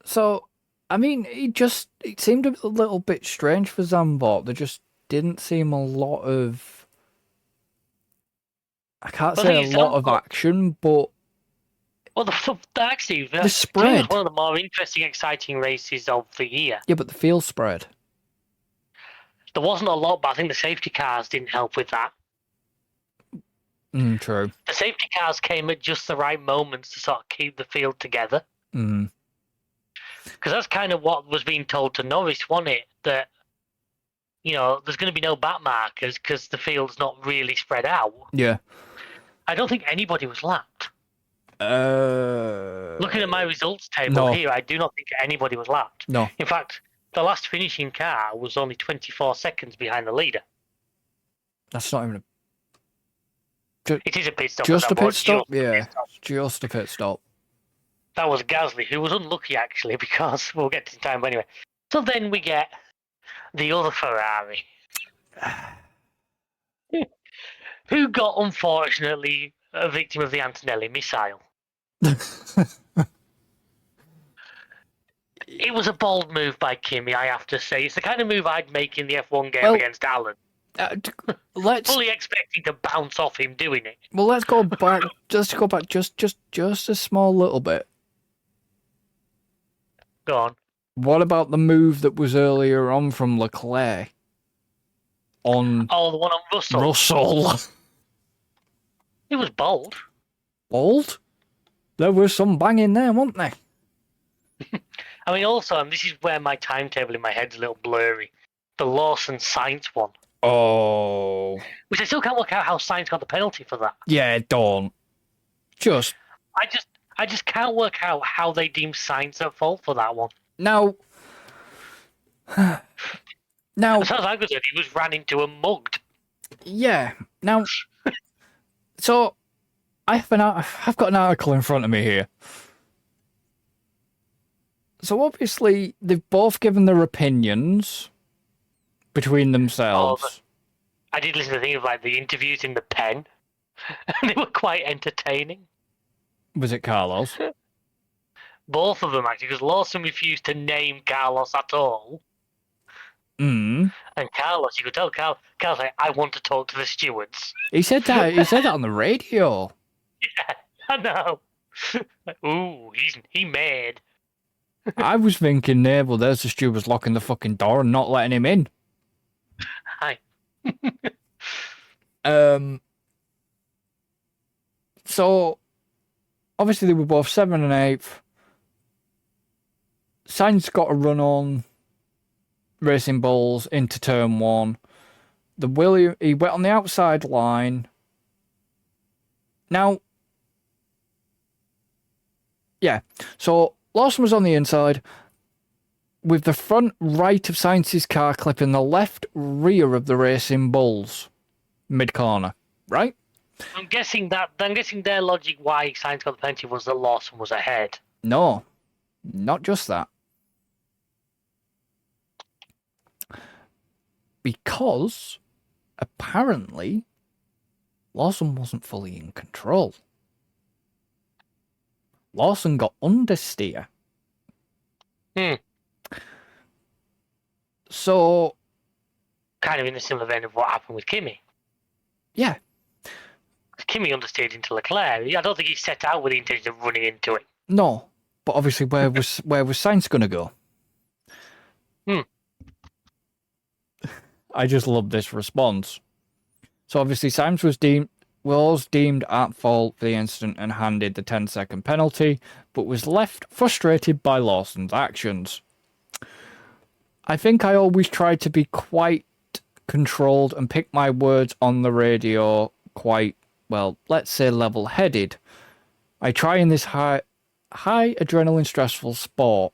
So, I mean, it seemed a little bit strange for Zandvort. There just didn't seem a lot of, I can't say a lot of action, but Well, actually, The spread. It was one of the more interesting, exciting races of the year. Yeah, but the field spread. There wasn't a lot, but I think the safety cars didn't help with that. True. The safety cars came at just the right moments to sort of keep the field together. Mm. Because that's kind of what was being told to Norris, wasn't it? That, there's going to be no back markers because the field's not really spread out. Yeah. I don't think anybody was lapped. Looking at my results table here, I do not think anybody was lapped. No. In fact, the last finishing car was only 24 seconds behind the leader. That's not even It is a pit stop. just a pit stop? Yeah, just a pit stop. That was Gasly, who was unlucky, actually, because we'll get to time anyway. So then we get the other Ferrari, who got, unfortunately, a victim of the Antonelli missile. It was a bold move by Kimi, I have to say. It's the kind of move I'd make in the F1 game against Alan. Fully expecting to bounce off him doing it. Well, let's go back. Just a small little bit. Go on. What about the move that was earlier on from Leclerc? The one on Russell. Russell. It was bold. Bold? There was some banging there, wasn't there? I mean, also, and this is where my timetable in my head's a little blurry. The Lawson-Sainz one. Oh. Which I still can't work out how Sainz got the penalty for that. Yeah, don't. I just can't work out how they deemed Sainz at fault for that one. Now, as far as I'm concerned, he was ran into and mugged. Yeah. Now, so I've got an article in front of me here. So obviously they've both given their opinions between themselves. I did listen to things like the interviews in the pen, and they were quite entertaining. Was it Carlos? Both of them, actually, because Lawson refused to name Carlos at all. And Carlos, you could tell Carlos like, I want to talk to the stewards. He said that. He said that on the radio. Yeah, I know. Ooh, he mad. I was thinking there, well, there's the stewards locking the fucking door and not letting him in. Hi. So, obviously they were both 7th and 8th. Sainz got a run on Racing Bulls into turn 1. He went on the outside line. Now, yeah, so Lawson was on the inside with the front right of Sainz's car clipping the left rear of the Racing Bulls mid-corner, right? I'm guessing their logic why Sainz got the penalty was that Lawson was ahead. No, not just that. Because apparently Lawson wasn't fully in control. Lawson got understeer. So, kind of in the similar vein of what happened with Kimi. Yeah. Kimi understeered into Leclerc. I don't think he set out with the intention of running into it. No, but obviously, where was Sainz going to go? I just love this response. So obviously, Sainz was deemed at fault for the incident and handed the 10-second penalty, but was left frustrated by Lawson's actions. I think I always try to be quite controlled and pick my words on the radio quite, well, let's say level-headed. I try in this high adrenaline stressful sport.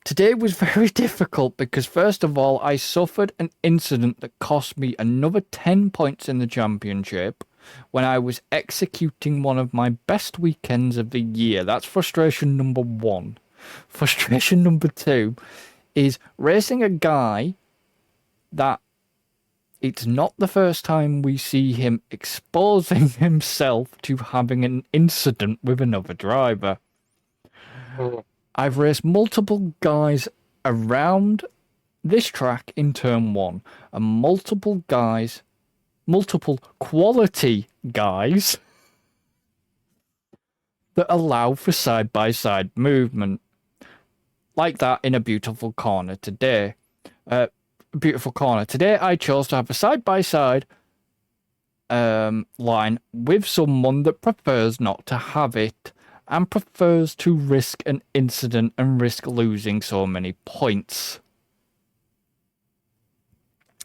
Today was very difficult because, first of all, I suffered an incident that cost me another 10 points in the championship when I was executing one of my best weekends of the year. That's frustration number 1. Frustration number 2 is racing a guy that it's not the first time we see him exposing himself to having an incident with another driver. I've raced multiple guys around this track in turn 1, and multiple guys multiple quality guys that allow for side-by-side movement. Like that in a beautiful corner today. Beautiful corner. Today I chose to have a side-by-side line with someone that prefers not to have it and prefers to risk an incident and risk losing so many points.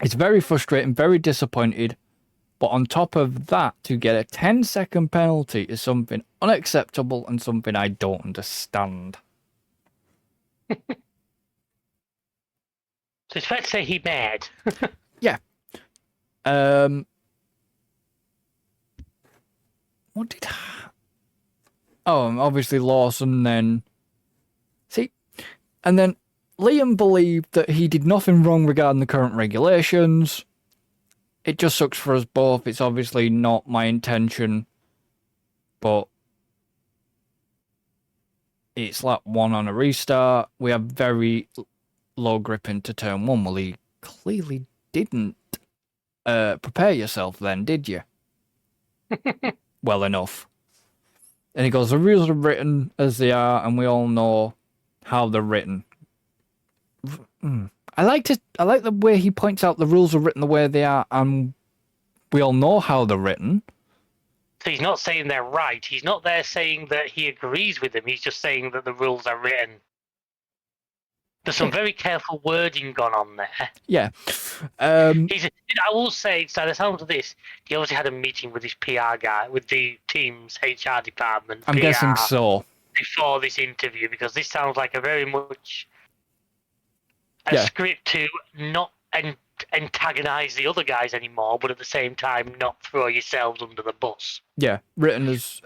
It's very frustrating, very disappointed, but on top of that, to get a 10-second penalty is something unacceptable and something I don't understand. So it's fair to say he mad. Yeah. What did... Oh, obviously Lawson then... See? And then Liam believed that he did nothing wrong regarding the current regulations. It just sucks for us both. It's obviously not my intention. But... it's lap 1 on a restart. We have very low grip into turn 1. Well, he clearly didn't prepare yourself then, did you? Well enough. And he goes, the rules are written as they are, and we all know how they're written. I like the way he points out the rules are written the way they are, and we all know how they're written. So he's not saying they're right. He's not there saying that he agrees with them. He's just saying that the rules are written. There's some very careful wording gone on there. Yeah. I will say, by the sound of this, he obviously had a meeting with his PR guy, with the team's HR department. I'm guessing so. Before this interview, because this sounds like a very much a script to not antagonize the other guys anymore, but at the same time not throw yourselves under the bus. Yeah, written as...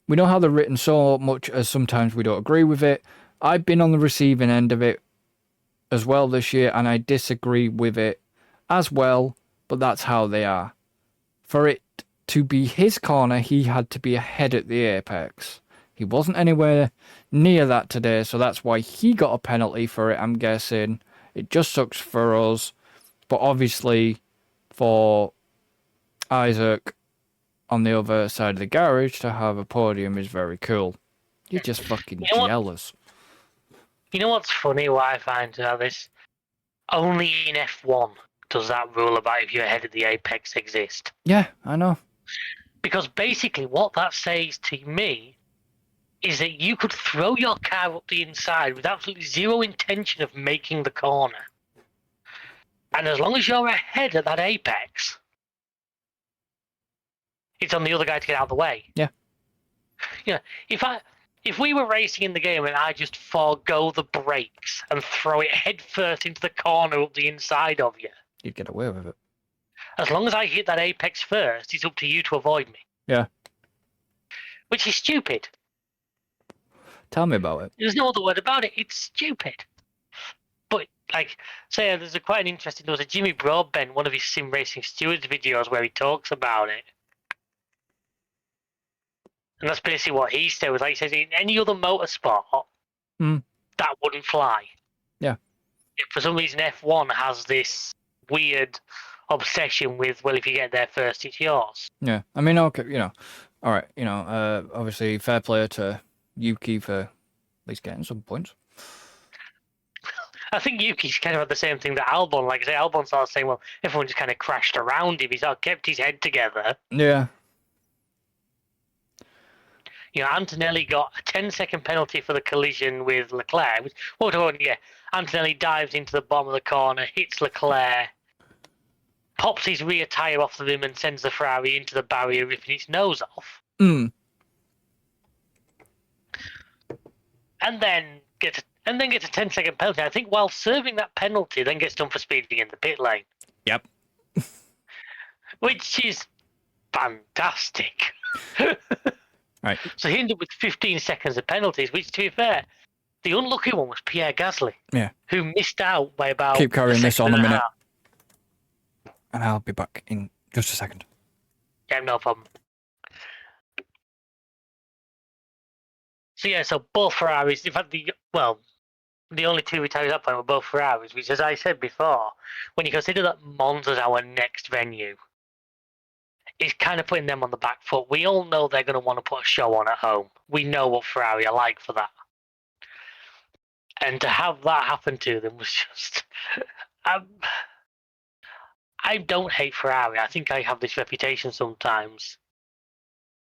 we know how they're written so much as sometimes we don't agree with it. I've been on the receiving end of it as well this year, and I disagree with it as well, but that's how they are. For it to be his corner, he had to be ahead at the apex. He wasn't anywhere near that today, so that's why he got a penalty for it, I'm guessing. It just sucks for us, but obviously for Isaac on the other side of the garage to have a podium is very cool. You're just fucking jealous. You know what's funny, what I find about this? Only in F1 does that rule about if you're ahead of the apex exist. Yeah, I know. Because basically what that says to me is that you could throw your car up the inside with absolutely zero intention of making the corner. And as long as you're ahead at that apex, it's on the other guy to get out of the way. Yeah. You know, if we were racing in the game and I just forego the brakes and throw it head first into the corner up the inside of you, you'd get away with it. As long as I hit that apex first, it's up to you to avoid me. Yeah. Which is stupid. Tell me about it. There's no other word about it. It's stupid. But, like, say, there was a Jimmy Broadbent, one of his sim racing stewards videos where he talks about it. And that's basically what he said. He says, in any other motorsport, that wouldn't fly. Yeah. If for some reason F1 has this weird obsession with, well, if you get there first, it's yours. Yeah. I mean, okay, all right, obviously fair play to Yuki for at least getting some points. I think Yuki's kind of had the same thing that Albon. Like I say, Albon started saying, well, everyone just kind of crashed around him. He sort of kept his head together. Yeah. Antonelli got a 10-second penalty for the collision with Leclerc. Antonelli dives into the bottom of the corner, hits Leclerc, pops his rear tyre off of him and sends the Ferrari into the barrier, ripping its nose off. And then gets a 10-second penalty. I think while serving that penalty, then gets done for speeding in the pit lane. Yep. Which is fantastic. Right. So he ended up with 15 seconds of penalties, which, to be fair, the unlucky one was Pierre Gasly. Yeah. Who missed out by about... Keep carrying this on a minute. And I'll be back in just a second. Yeah, no problem. So both Ferraris, in fact, the only two retired at that point were both Ferraris, which, as I said before, when you consider that Monza's our next venue, it's kind of putting them on the back foot. We all know they're going to want to put a show on at home. We know what Ferrari are like for that. And to have that happen to them was just... I don't hate Ferrari. I think I have this reputation sometimes.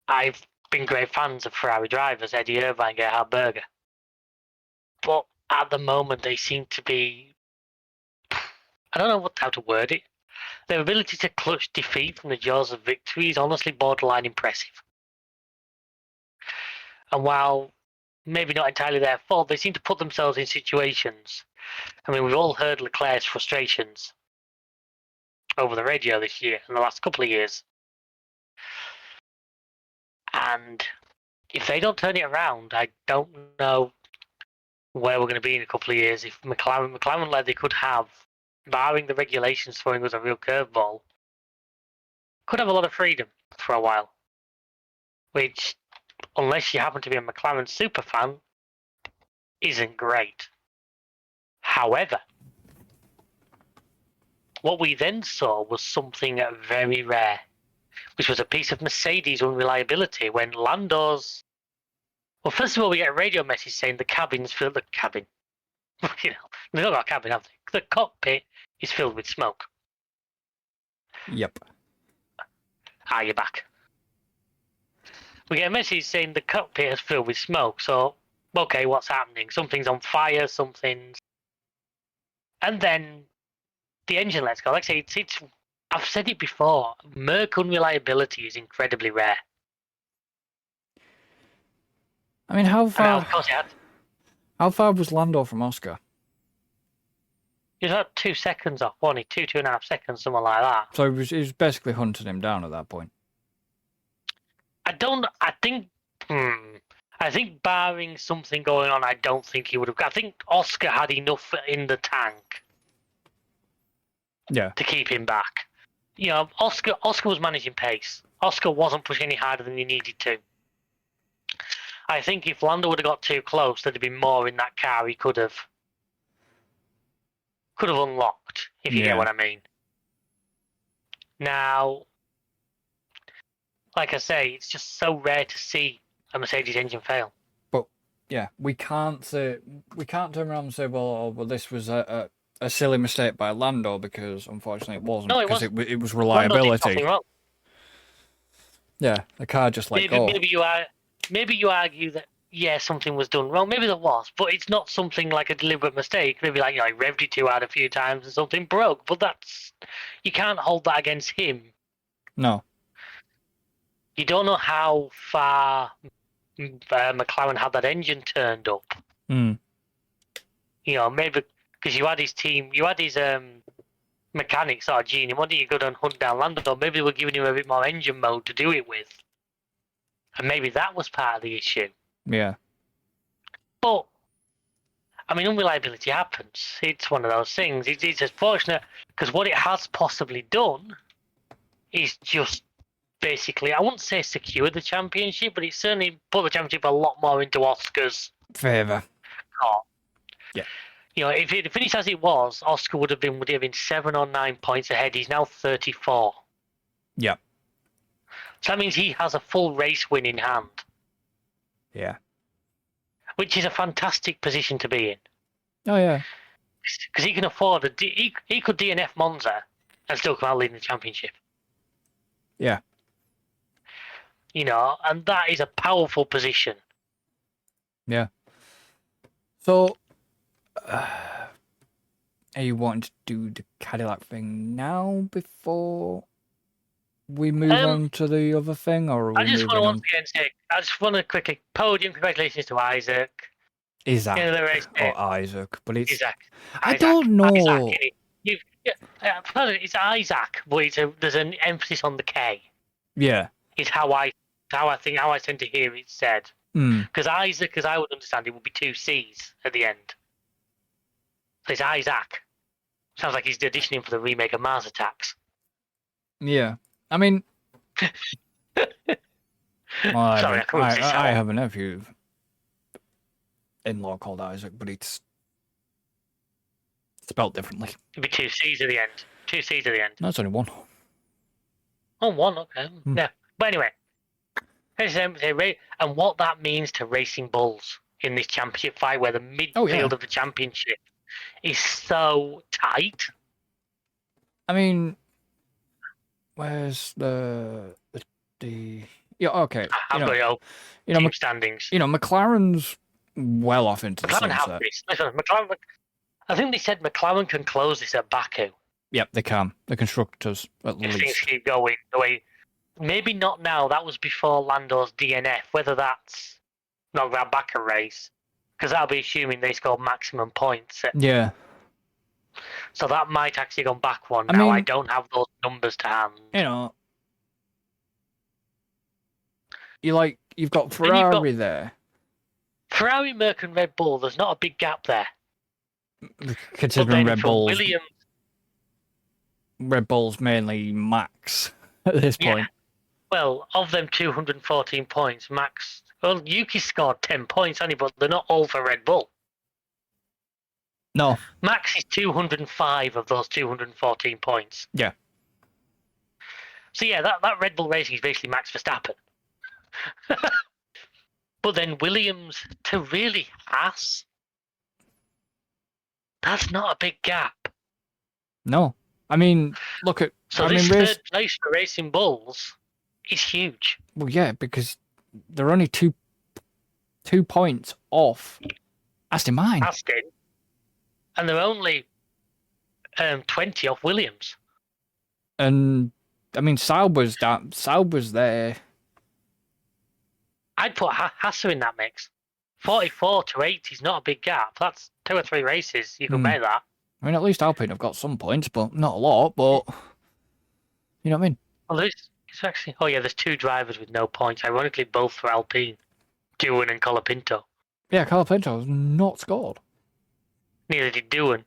I've been great fans of Ferrari drivers, Eddie Irvine, Gerhard Berger. But at the moment, they seem to be... I don't know how to word it. Their ability to clutch defeat from the jaws of victory is honestly borderline impressive. And while maybe not entirely their fault, they seem to put themselves in situations. I mean, we've all heard Leclerc's frustrations over the radio this year, in the last couple of years. And if they don't turn it around, I don't know where we're going to be in a couple of years. If McLaren led, they could have, barring the regulations throwing us a real curveball, could have a lot of freedom for a while. Which, unless you happen to be a McLaren superfan, isn't great. However, what we then saw was something very rare, which was a piece of Mercedes unreliability when Lando's... Well, first of all, we get a radio message saying the cabin's filled... The cabin. You know, they've not got a cabin, have they? The cockpit is filled with smoke. Yep. Ah, you're back. We get a message saying the cockpit is filled with smoke, so, okay, what's happening? Something's on fire, something's... And then the engine lets go. Like I say, I've said it before, Merc unreliability is incredibly rare. I mean, how far... Of course, How far was Lando from Oscar? he was about 2 seconds off, wasn't he? 2.5 seconds, something like that. So he was basically hunting him down at that point. I think barring something going on, I don't think he would have... I think Oscar had enough in the tank to keep him back. You know, Oscar was managing pace. Oscar wasn't pushing any harder than he needed to. I think if Lando would have got too close, there'd have been more in that car he could have unlocked, if you get what I mean. Now, like I say, it's just so rare to see a Mercedes engine fail. But yeah, we can't turn around and say, well, this was a silly mistake by Lando, because unfortunately it wasn't. No, it was reliability. Lando did nothing wrong. Yeah, the car just let go. Maybe you argue that something was done wrong. Maybe there was, but it's not something like a deliberate mistake. Maybe like, I revved it too hard a few times and something broke. But you can't hold that against him. No. You don't know how far McLaren had that engine turned up. Mm. You know, maybe because you had his team, you had his mechanics sort of gene. Why didn't you go down hunt down Lando? Maybe they were giving him a bit more engine mode to do it with. And maybe that was part of the issue. Yeah. But, I mean, unreliability happens. It's one of those things. It's unfortunate, because what it has possibly done is just basically, I wouldn't say secure the championship, but it certainly put the championship a lot more into Oscar's favour. court. Yeah. You know, if it finished as it was, Oscar would have been 7 or 9 points ahead. He's now 34. Yeah. So that means he has a full race win in hand. Yeah. Which is a fantastic position to be in. Oh, yeah. Because he can afford he could DNF Monza and still come out leading the championship. Yeah. You know, and that is a powerful position. Yeah. So, are you wanting to do the Cadillac thing now before we move on to the other thing, or are we I just want to moving once again say, I just want to quickly podium congratulations to Isaac. Isaac In the race or Isaac, but it's Isaac. I don't know. Isaac, it's Isaac, but there's an emphasis on the K. Yeah. It's how I tend to hear it said. Because Isaac, as I would understand it, would be 2 C's at the end. So it's Isaac. Sounds like he's auditioning for the remake of Mars Attacks. Yeah. I mean, well, Sorry, I have a nephew in-law called Isaac, but it's Spelled differently. It'd be 2 C's at the end. 2 C's at the end. No, it's only one. Oh, one, okay. Yeah. But anyway. And what that means to Racing Bulls in this championship fight, where the midfield of the championship is so tight. I mean, where's the yeah, okay. I've got your team standings. McLaren's well off into the McLaren sunset. have this. Listen, McLaren, I think they said McLaren can close this at Baku. Yep, they can. The constructors, at least. If things keep going the way... Maybe not now. That was before Lando's DNF. Whether that's not that back a race, because that'll be assuming they scored maximum points. Yeah. So that might actually go back one. Now I don't have those numbers to hand. You've got Ferrari there. Ferrari, Merc, and Red Bull. There's not a big gap there. Considering Red Bull's mainly Max at this point. Well, of them 214 points, Max... Well, Yuki scored 10 points, only, but they're not all for Red Bull. No. Max is 205 of those 214 points. Yeah. So yeah, that Red Bull Racing is basically Max Verstappen. But then Williams to really Haas, that's not a big gap. No. I mean, look at... third place for Racing Bulls is huge. Well, yeah, because they're only two points off Aston Martin. And they're only 20 off Williams. And, I mean, Sauber's there. I'd put Hasser in that mix. 44 to 80 is not a big gap. That's 2 or 3 races. You can make that. I mean, at least Alpine have got some points, but not a lot, but... You know what I mean? Well, it's actually... Oh, yeah, there's 2 drivers with no points. Ironically, both for Alpine. Doohan and Colapinto. Yeah, Colapinto's not scored. Neither did Doohan.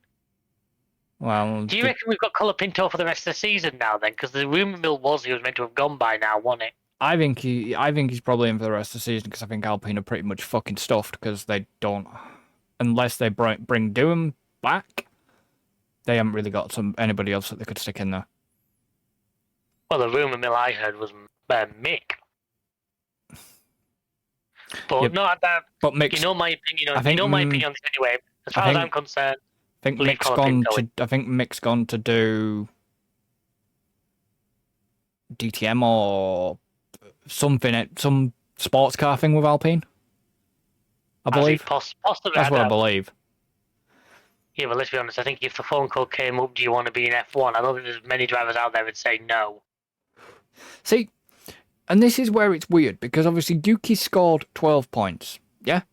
Well... Do you reckon we've got Colapinto for the rest of the season now, then? Because the rumour mill was he was meant to have gone by now, wasn't it? I think he's probably in for the rest of the season, because I think Alpine are pretty much fucking stuffed, because they don't... Unless they bring Doohan back, they haven't really got anybody else that they could stick in there. Well, the rumour mill I heard was Mick. But not that. But Mick's, you know my opinion on this anyway. As far as I'm concerned, I think Mick's gone to do DTM or something, some sports car thing with Alpine. I believe. Possibly, that's what I believe. Yeah, but let's be honest. I think if the phone call came up, do you want to be in F1? I don't think there's many drivers out there that would say no. See, and this is where it's weird, because obviously Yuki scored 12 points, yeah?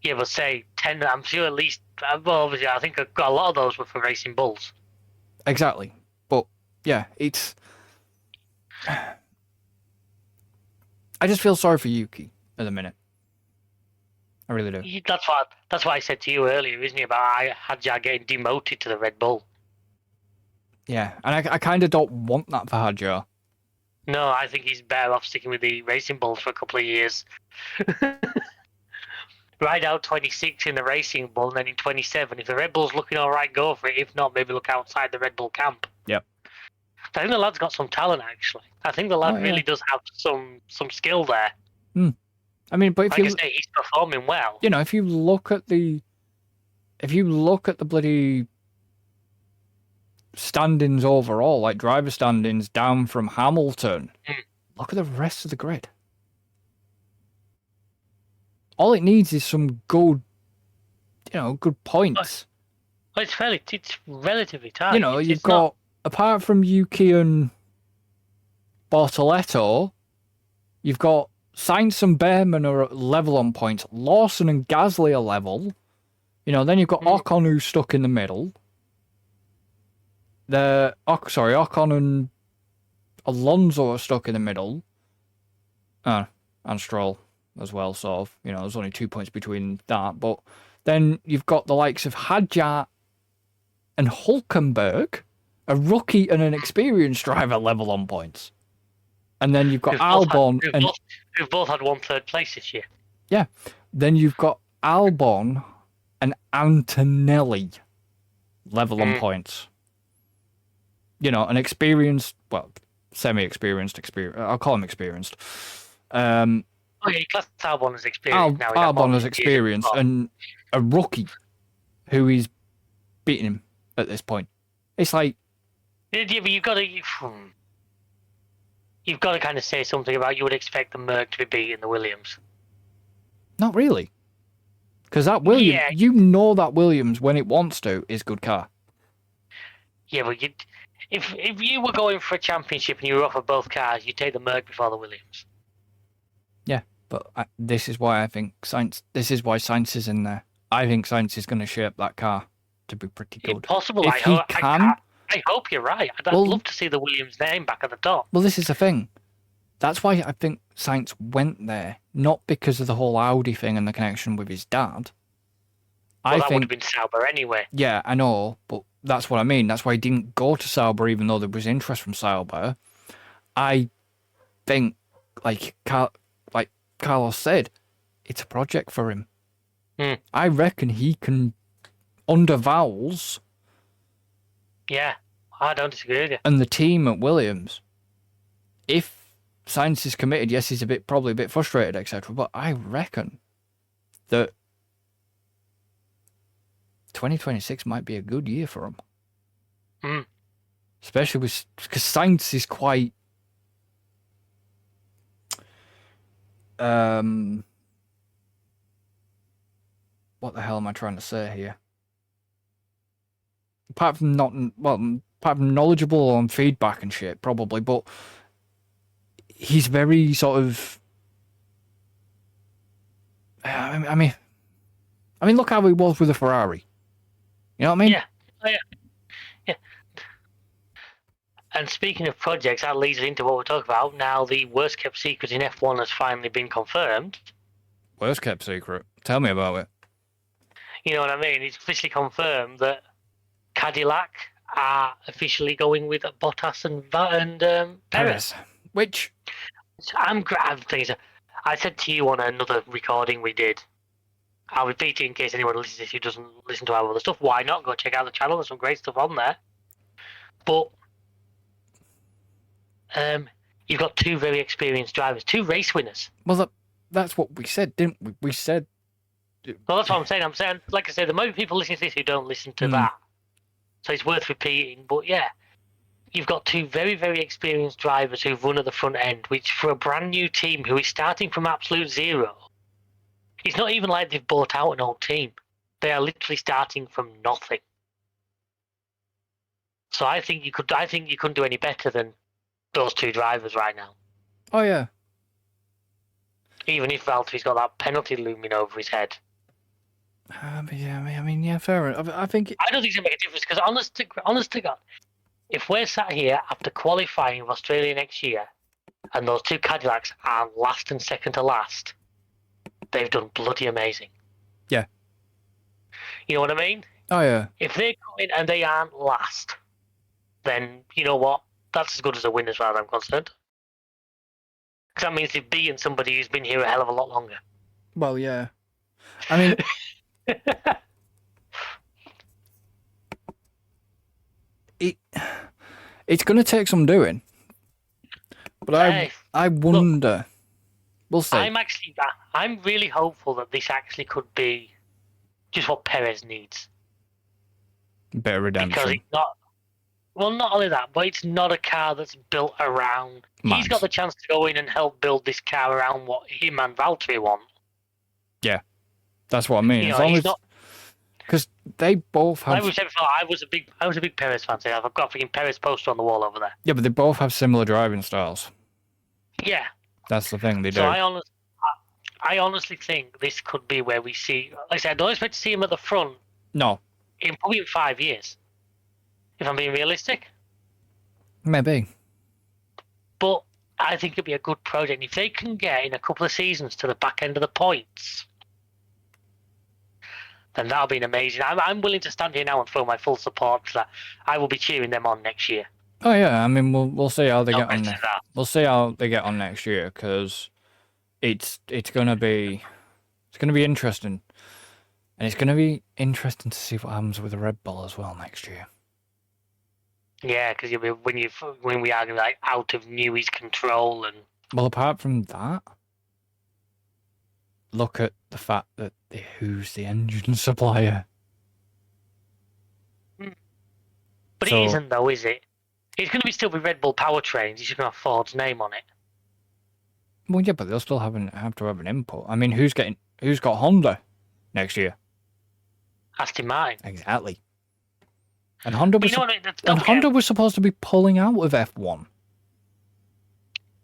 Yeah, but say 10, I'm sure at least, well, obviously I think a lot of those were for Racing Bulls. Exactly. But, yeah, it's... I just feel sorry for Yuki at the minute. I really do. That's what I said to you earlier, isn't it, about Hadjar getting demoted to the Red Bull. Yeah, and I kind of don't want that for Hadjar. No, I think he's better off sticking with the Racing Bulls for a couple of years. Ride out 26 in the Racing Bull, and then in 27, if the Red Bull's looking all right, go for it. If not, maybe look outside the Red Bull camp. Yep. I think the lad's got some talent, actually. I think the lad really does have some skill there. I mean, but if I say he's performing well. You know, if you look at the bloody standings overall, like driver standings down from Hamilton, look at the rest of the grid. All it needs is some good points. Well, it's relatively tight. You know, you've got, apart from Yuki and Bortoletto, you've got Sainz and Behrman are level on points. Lawson and Gasly are level. You know, then you've got Ocon who's stuck in the middle. Ocon and Alonso are stuck in the middle. And Stroll as well, sort of. You know, there's only 2 points between that. But then you've got the likes of Hadjar and Hulkenberg, a rookie and an experienced driver, level on points. And then you've got Albon who've both had 1/3 place this year. Yeah. Then you've got Albon and Antonelli level on points. You know, an experienced, well, semi-experienced, I'll call him experienced. Okay, class Albon as experienced now. Albon as experienced, and a rookie who is beating him at this point. It's like, yeah, but you've got to kind of say something about you would expect the Merc to be beating the Williams. not really, because that Williams, you know that Williams when it wants to is good car. Yeah, but if you were going for a championship and you were offered both cars, you'd take the Merc before the Williams. Yeah, but this is why I think Sainz. This is why Sainz is in there. I think Sainz is going to shape that car to be pretty good. Possible. If he can. I hope you're right. I'd love to see the Williams name back at the top. Well, this is the thing. That's why I think Sainz went there, not because of the whole Audi thing and the connection with his dad. Well, that would have been Sauber anyway. Yeah, I know, but that's what I mean. That's why he didn't go to Sauber, even though there was interest from Sauber. I think, like Carlos said, it's a project for him. I reckon he can, under vowels. Yeah, I don't disagree with you. And the team at Williams, if Sainz is committed, yes, he's probably a bit frustrated, etc. But I reckon that 2026 might be a good year for him. Especially because Sainz is quite what the hell am I trying to say here? Apart from knowledgeable on feedback and shit, probably, but he's very sort of. I mean, look how he was with a Ferrari. You know what I mean? Yeah. Oh, yeah. And speaking of projects, that leads into what we're talking about now. The worst kept secret in F1 has finally been confirmed. Worst kept secret? Tell me about it. You know what I mean? It's officially confirmed that Cadillac are officially going with Bottas and Perez. Which I'm thinking. I said to you on another recording we did. I'll repeat it in case anyone listens to this who doesn't listen to our other stuff. Why not? Go check out the channel. There's some great stuff on there. But you've got two very experienced drivers, two race winners. Well, that's what we said, didn't we? We said. Well, that's what I'm saying. I'm saying, like I said, there might be people listening to this who don't listen to that. So it's worth repeating. But yeah, you've got two very, very experienced drivers who've run at the front end, which for a brand new team who is starting from absolute zero, it's not even like they've bought out an old team. They are literally starting from nothing. So I think you couldn't do any better than those two drivers right now. Oh yeah. Even if Valtteri's got that penalty looming over his head. Yeah, fair enough. I think I don't think it's gonna make a difference because honest to God, if we're sat here after qualifying for Australia next year, and those two Cadillacs are last and second to last, they've done bloody amazing. Yeah. You know what I mean? Oh yeah. If they come in and they aren't last, then you know what? That's as good as a win as far as I'm concerned. Because that means they've beaten somebody who's been here a hell of a lot longer. Well, yeah. I mean, it's going to take some doing. But I wonder. Look, we'll see. I'm really hopeful that this actually could be just what Perez needs. Bit of redemption. Because it's not. Well, not only that, but it's not a car that's built around. Max. He's got the chance to go in and help build this car around what him and Valtteri want. Yeah, that's what I mean. You as know, long as because they both have. I was a big Perez fan. So I've got a freaking Perez poster on the wall over there. Yeah, but they both have similar driving styles. Yeah, that's the thing they do. So I honestly think this could be where we see. Like I said, I don't expect to see him at the front. No. Probably in 5 years. If I'm being realistic. Maybe. But I think it'd be a good project. If they can get in a couple of seasons to the back end of the points, then that'll be amazing. I'm willing to stand here now and throw my full support to that. I will be cheering them on next year. Oh yeah, I mean we'll see how they get on. We'll see how they get on next year because it's gonna be interesting. And it's going to be interesting to see what happens with the Red Bull as well next year. Yeah, because when we are like out of Newey's control and. Well, apart from that, look at the fact that who's the engine supplier. But So- it isn't though, is it? It's going to still be Red Bull powertrains. It's just going to have Ford's name on it. Well, yeah, but they'll still have to have an input. I mean, who's got Honda next year? Aston Martin. Exactly. And Honda But was you know what I mean? Honda was supposed to be pulling out of F1.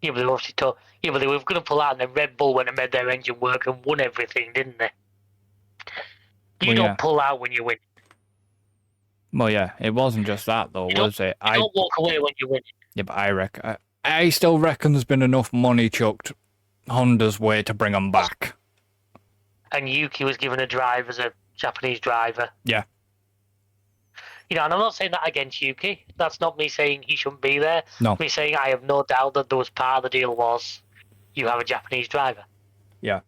Yeah, but they obviously told. Yeah, but they were going to pull out, and then Red Bull went and made their engine work and won everything, didn't they? You Well, don't yeah. pull out when you win. Well, yeah, it wasn't just that though, was it? You don't walk away when you win. Yeah, but I still reckon there's been enough money chucked Honda's way to bring them back. And Yuki was given a drive as a Japanese driver. Yeah. You know, and I'm not saying that against Yuki. That's not me saying he shouldn't be there. No. Me saying I have no doubt that there was part of the deal was you have a Japanese driver. Yeah.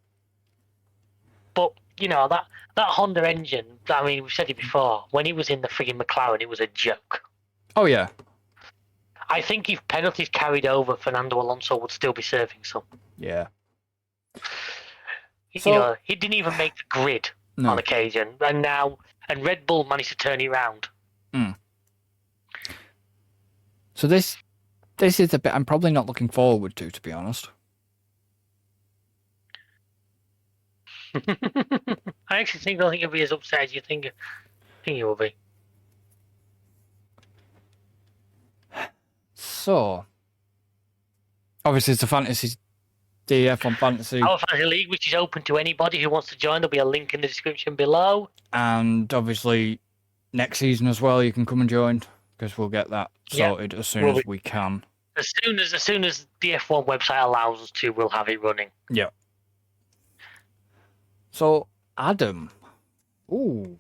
But, you know, that Honda engine, I mean, we've said it before, when he was in the frigging McLaren, it was a joke. Oh, yeah. I think if penalties carried over, Fernando Alonso would still be serving some. Yeah. You know, he didn't even make the grid on occasion, and Red Bull managed to turn it around. So this is the bit I'm probably not looking forward to be honest. I actually don't think it'll be as upset as you think it will be. So, obviously it's the F1 Fantasy. Our Fantasy League, which is open to anybody who wants to join. There'll be a link in the description below. And obviously, next season as well, you can come and join because we'll get that sorted as soon as we can. As soon as the F1 website allows us to, we'll have it running. Yeah. So, Adam. Ooh.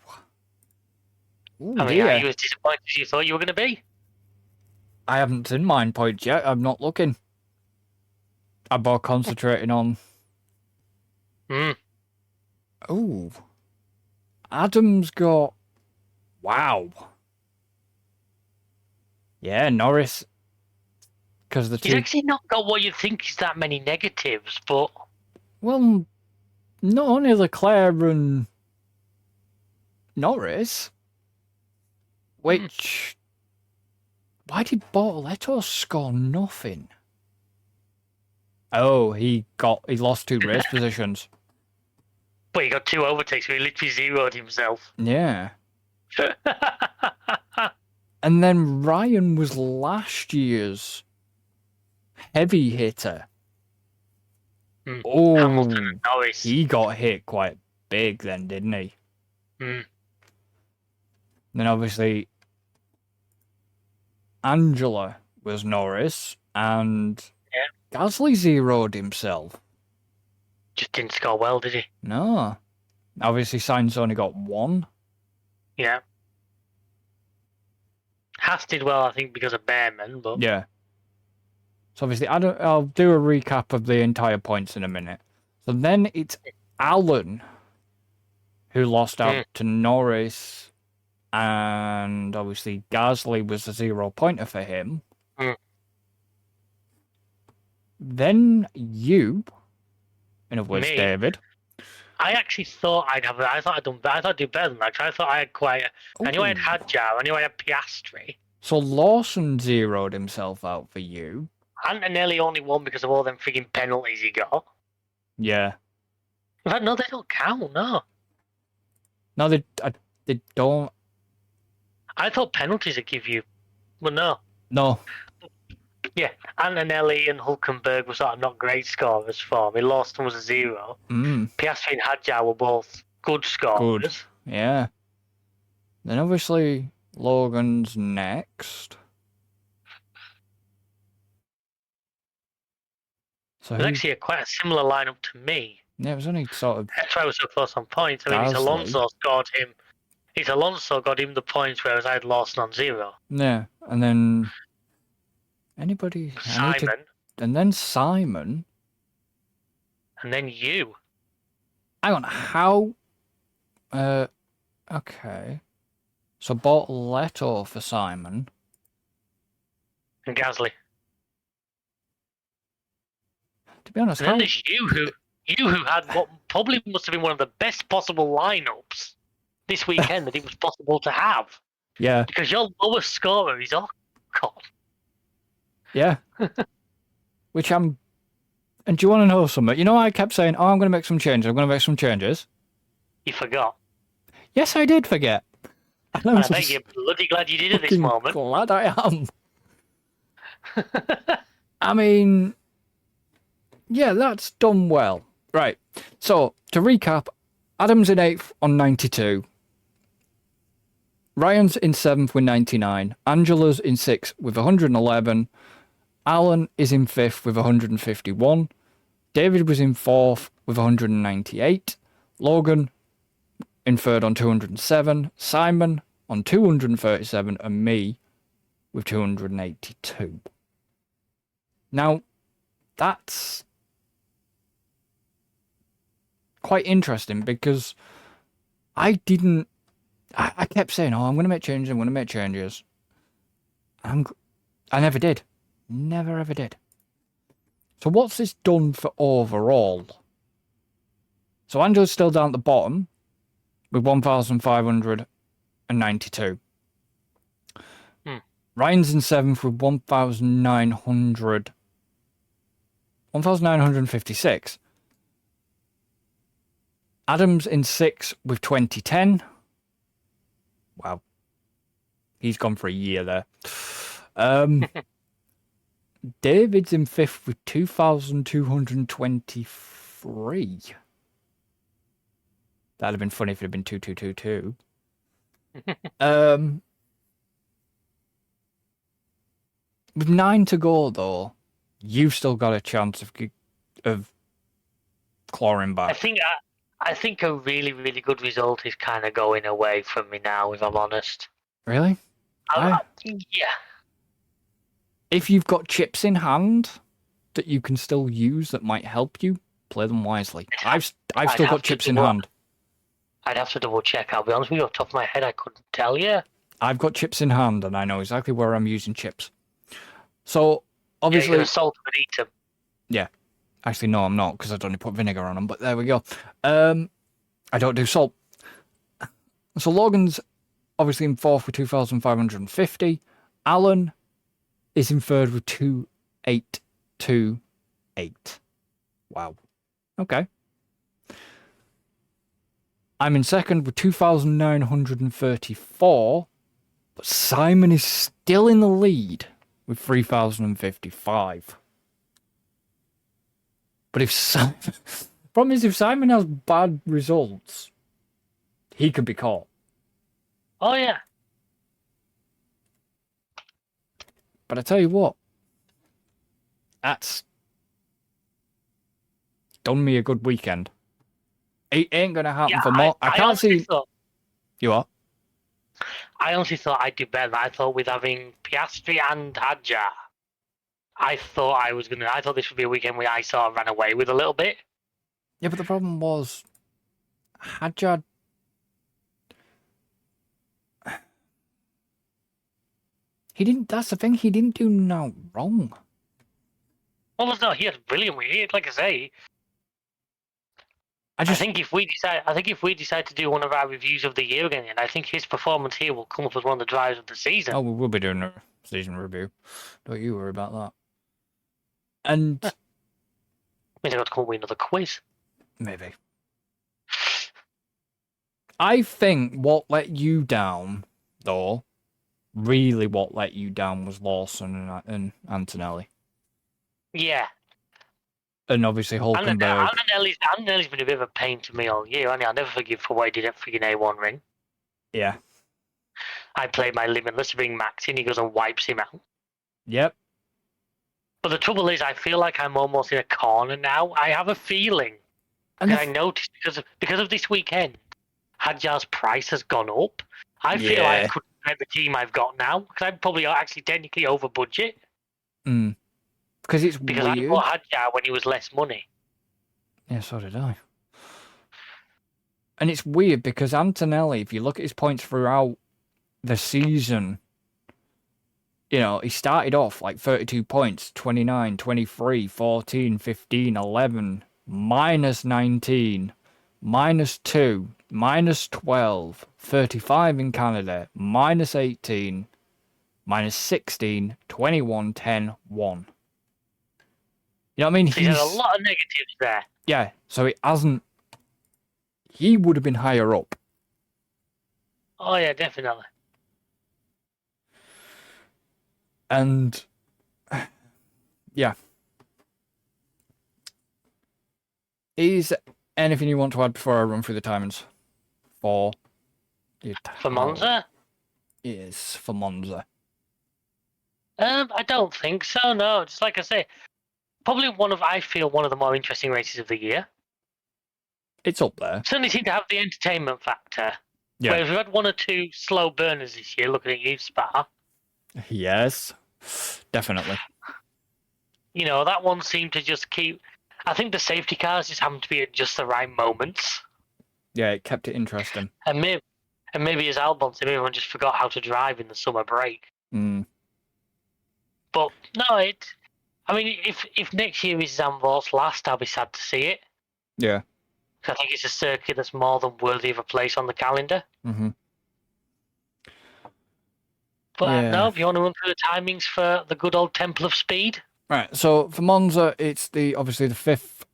I mean, are you as disappointed as you thought you were going to be? I haven't seen mine points yet. I'm not looking. I'm more concentrating on. Ooh. Adam's got. Wow. Yeah, Norris. Because He's actually not got what you think is that many negatives, but. Well, not only Leclerc and Norris. Which. Why did Bortoletto score nothing? Oh, he lost 2 race positions. But he got 2 overtakes, so he literally zeroed himself. Yeah. And then Ryan was last year's heavy hitter. Oh, Hamilton and Norris. He got hit quite big then, didn't he? Then obviously Angela was Norris and Gasly zeroed himself. Just didn't score well, did he? No. Obviously Sainz only got 1. Yeah. Haas did well, I think, because of Behrman, but... Yeah. So obviously, I'll do a recap of the entire points in a minute. So then it's Alan who lost out to Norris, and obviously Gasly was a 0-pointer for him. Then you, in other words, David. I actually thought I'd do better than that. Cause I thought I had I knew I had Hadjar, I knew I had Piastri. So Lawson zeroed himself out for you. Antonelli only won because of all them freaking penalties he got. Yeah. In fact, no, they don't count, no. No, they don't. I thought penalties would give you... Well, no. No. Yeah, Antonelli and Hulkenberg were sort of not great scorers for me. Lawson was a 0. Piastri and Hadjar were both good scorers. Good. Yeah. Then obviously Logan's next. So it was actually quite a similar lineup to me. Yeah, it was only sort of... That's why I was so close on points. I mean, it's Alonso scored him. It's Alonso got him the points, whereas I had Lawson on 0. Yeah, and then... Anybody? Simon. And then Simon. And then you. Hang on, how Okay. So bought Leto for Simon. And Gasly. To be honest, And then there's you who had what probably must have been one of the best possible lineups this weekend that it was possible to have. Yeah. Because your lowest scorer is Ocon. Yeah. Which I'm... And do you want to know something? You know, I kept saying, oh, I'm going to make some changes. I'm going to make some changes. You forgot. Yes, I did forget. And And I bet you're bloody glad you did at this moment. Glad I am. I mean, yeah, that's done well. Right. So, to recap, Adam's in 8th on 92. Ryan's in 7th with 99. Angela's in 6th with 111. Alan is in 5th with 151. David was in 4th with 198. Logan in 3rd on 207. Simon on 237. And me with 282. Now, that's quite interesting because I kept saying, oh, I'm going to make changes, I'm going to make changes. I never did. Never ever did. So what's this done for overall? So Angela's still down at the bottom with 1,592. Ryan's in 7th with 1,956. Adam's in 6th with 2010. Wow. He's gone for a year there. David's in 5th with 2,223. That'd have been funny if it had been 2222. With 9 to go, though, you've still got a chance of clawing back. I think a really, really good result is kind of going away from me now, if I'm honest. Really? Yeah. If you've got chips in hand that you can still use that might help you, play them wisely. I've still got chips in hand. I'd have to double check. I'll be honest with you, off the top of my head, I couldn't tell you. I've got chips in hand and I know exactly where I'm using chips. So, obviously... Yeah, you're going to salt them and eat them. Yeah. Actually, no, I'm not, because I'd only put vinegar on them, but there we go. I don't do salt. So Logan's obviously in 4th with 2,550. Alan is in 3rd with 2,828. Wow. Okay. I'm in 2nd with 2,934, but Simon is still in the lead with 3,055. But if Simon... Problem is, if Simon has bad results, he could be caught. Oh, yeah. But I tell you what, that's done me a good weekend. It ain't going to happen for more. I can't see... You what? I honestly thought I'd do better. I thought with having Piastri and Hadjar, I thought this would be a weekend where I sort of ran away with a little bit. Yeah, but the problem was, Hadjar... That's the thing, he didn't do no wrong. Well, no, he had brilliant week. Like I say, I think if we decide to do one of our reviews of the year again, I think his performance here will come up as one of the drives of the season. Oh, we will be doing a season review. Don't you worry about that. And means I got to come up with another quiz. Maybe. I think what let you down, though, really what let you down was Lawson and Antonelli. Yeah. And obviously Hulkenberg. Antonelli's been a bit of a pain to me all year. I'll never forgive for what he did at freaking A1 ring. Yeah. I played my limitless to bring Max in, he goes and wipes him out. Yep. But the trouble is, I feel like I'm almost in a corner now. I have a feeling. And I noticed because of this weekend, Hadjar's price has gone up. I feel like I couldn't get the team I've got now because I'm probably actually technically over budget. Because it's because weird. I bought Hadjar when he was less money. Yeah, so did I. And it's weird because Antonelli, if you look at his points throughout the season, you know, he started off like 32 points, 29, 23, 14, 15, 11, minus 19, minus 2, minus 12, 35 in Canada, minus 18, minus 16, 21, 10, 1. You know what I mean? So he's had a lot of negatives there. Yeah, so it hasn't... He would have been higher up. Oh, yeah, definitely. And... yeah. Is anything you want to add before I run through the timings? For Monza? Yes, for Monza. I don't think so, no. Just like I say, probably I feel one of the more interesting races of the year. It's up there. Certainly seem to have the entertainment factor. Yeah. Whereas we've had one or two slow burners this year, looking at you, Spa. Yes, definitely. You know, that one seemed to just keep... I think the safety cars just happened to be at just the right moments. Yeah, it kept it interesting. And maybe as Albon said, everyone just forgot how to drive in the summer break. Mm. But no, I mean, if next year is Zandvort's last, I'll be sad to see it. Yeah. I think it's a circuit that's more than worthy of a place on the calendar. Mm-hmm. But Yeah. no, if you want to run through the timings for the good old Temple of Speed. Right, so for Monza, it's obviously the 5th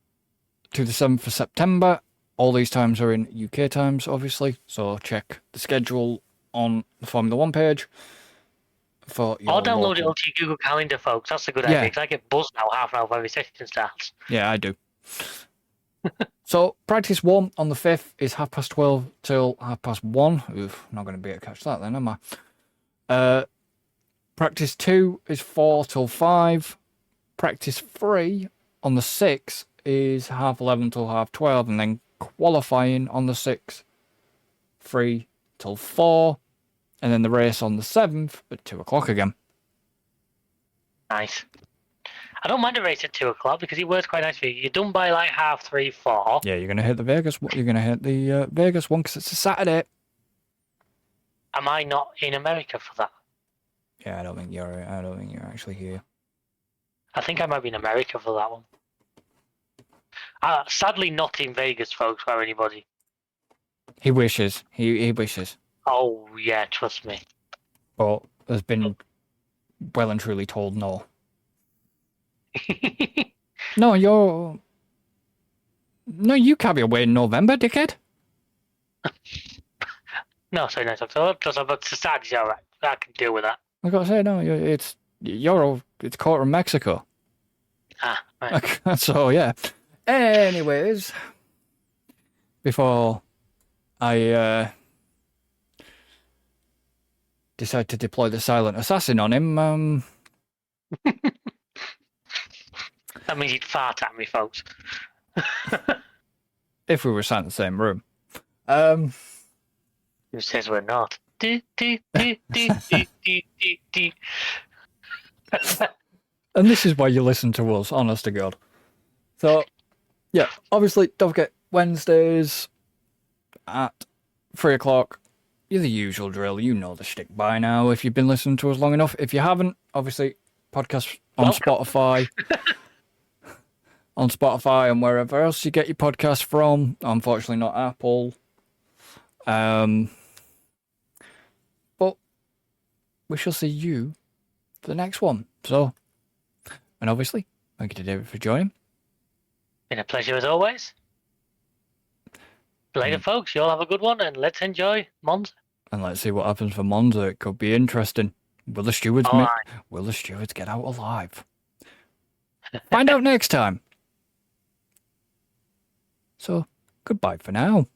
to the 7th of September. All these times are in UK times, obviously. So check the schedule on the Formula 1 page. For your Or download it local... onto your Google Calendar, folks. That's a good Yeah. idea, because I get buzzed now half an hour before every session starts. Yeah, I do. So, practice 1 on the 5th is 12:30 till 1:30. Oof, not going to be able to catch that then, am I? Practice 2 is 4 till 5. Practice 3 on the 6th is 11:30 till 12:30. And then qualifying on the 6th, 3 till 4. And then the race on the 7th at 2 o'clock again. Nice. I don't mind a race at 2 o'clock because it works quite nice for you. You're done by like 3:30, 4. Yeah, you're going to hit the Vegas. You're going to hit the Vegas one because it's a Saturday. Am I not in America for that? Yeah, I don't think you're actually here. I think I might be in America for that one. Sadly, not in Vegas, folks, or anybody. He wishes. He wishes. Oh, yeah, trust me. But has been well and truly told no. No, you can't be away in November, dickhead. No, sorry, no, it's about society's all right. I can deal with that. I gotta say, no, it's quarter of Mexico. Right. So yeah. Anyways, before I decide to deploy the silent assassin on him, That means he'd fart at me, folks. if we were sat in the same room, Who says we're not? and this is why you listen to us, honest to God. So, yeah, obviously, don't forget Wednesdays at 3 o'clock. You're the usual drill. You know the shtick by now if you've been listening to us long enough. If you haven't, obviously, podcasts on Spotify. On Spotify and wherever else you get your podcast from. Unfortunately, not Apple. But we shall see you for the next one. So, and obviously, thank you to David for joining. Been a pleasure as always. Later, folks. You all have a good one, and let's enjoy Monza. And let's see what happens for Monza. It could be interesting. Will the stewards Will the stewards get out alive? Find out next time. So, goodbye for now.